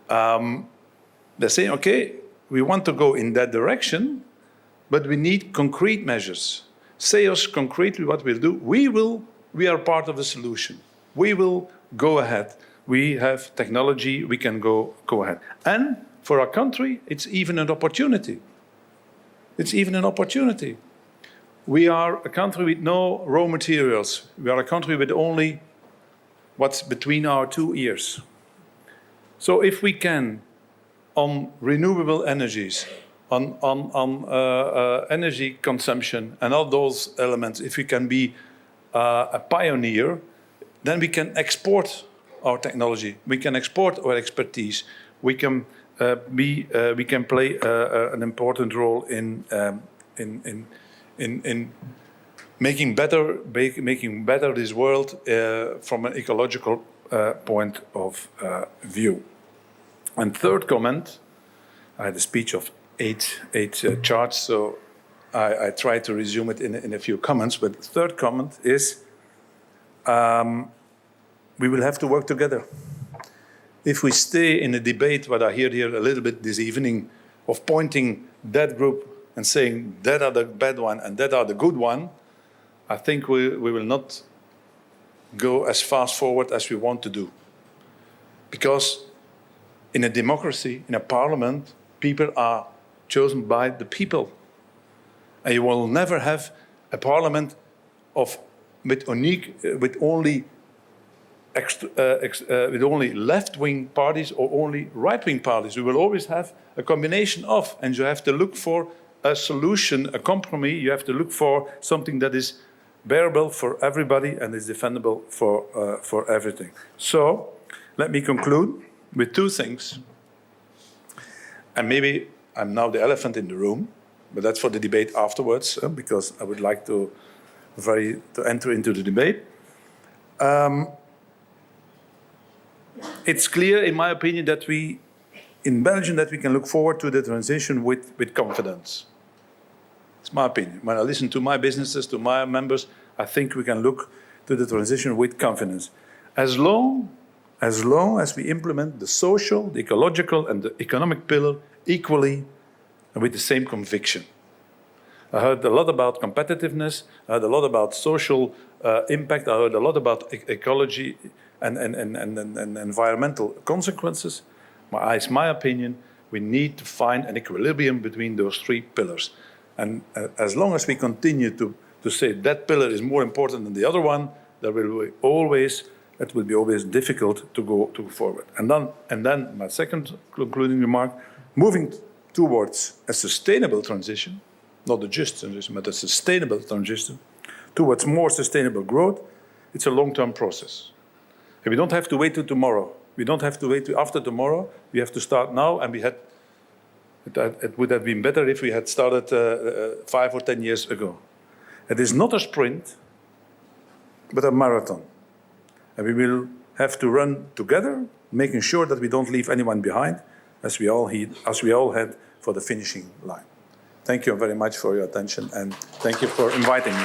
they're saying, okay, we want to go in that direction, but we need concrete measures. Say us concretely what we'll do. We are part of the solution. We will go ahead. We have technology, we can go ahead. And for our country, it's even an opportunity. It's even an opportunity. We are a country with no raw materials. We are a country with only what's between our two ears. So if we can, on renewable energies, on energy consumption and all those elements, if we can be a pioneer, then we can export our technology. We can export our expertise. We can play an important role in making better this world from an ecological point of view. And third comment, I had a speech of eight charts, so I try to resume it in a few comments. But the third comment is we will have to work together. If we stay in a debate, what I hear here a little bit this evening, of pointing that group and saying that are the bad one and that are the good one, I think we will not go as fast forward as we want to do. Because in a democracy, in a parliament, people are chosen by the people. And you will never have a parliament with only left-wing parties or only right-wing parties. We will always have a combination of, and you have to look for a solution, a compromise. You have to look for something that is bearable for everybody and is defendable for everything. So let me conclude with two things. And maybe I'm now the elephant in the room, but that's for the debate afterwards, because I would like to enter into the debate. It's clear, in my opinion, that in Belgium, that we can look forward to the transition with confidence. It's my opinion. When I listen to my businesses, to my members, I think we can look to the transition with confidence. As long as we implement the social, the ecological, and the economic pillar equally and with the same conviction. I heard a lot about competitiveness. I heard a lot about social impact. I heard a lot about ecology and environmental consequences. It's my opinion, we need to find an equilibrium between those three pillars. And as long as we continue to say that pillar is more important than the other one, it will be always difficult to go forward. And then my second concluding remark, moving towards a sustainable transition, not a just transition, but a sustainable transition, towards more sustainable growth, it's a long-term process. And we don't have to wait till tomorrow. We don't have to wait till after tomorrow. We have to start now, and it would have been better if we had started 5 or 10 years ago. It is not a sprint, but a marathon. And we will have to run together, making sure that we don't leave anyone behind, as we all head for the finishing line. Thank you very much for your attention, and thank you for inviting me.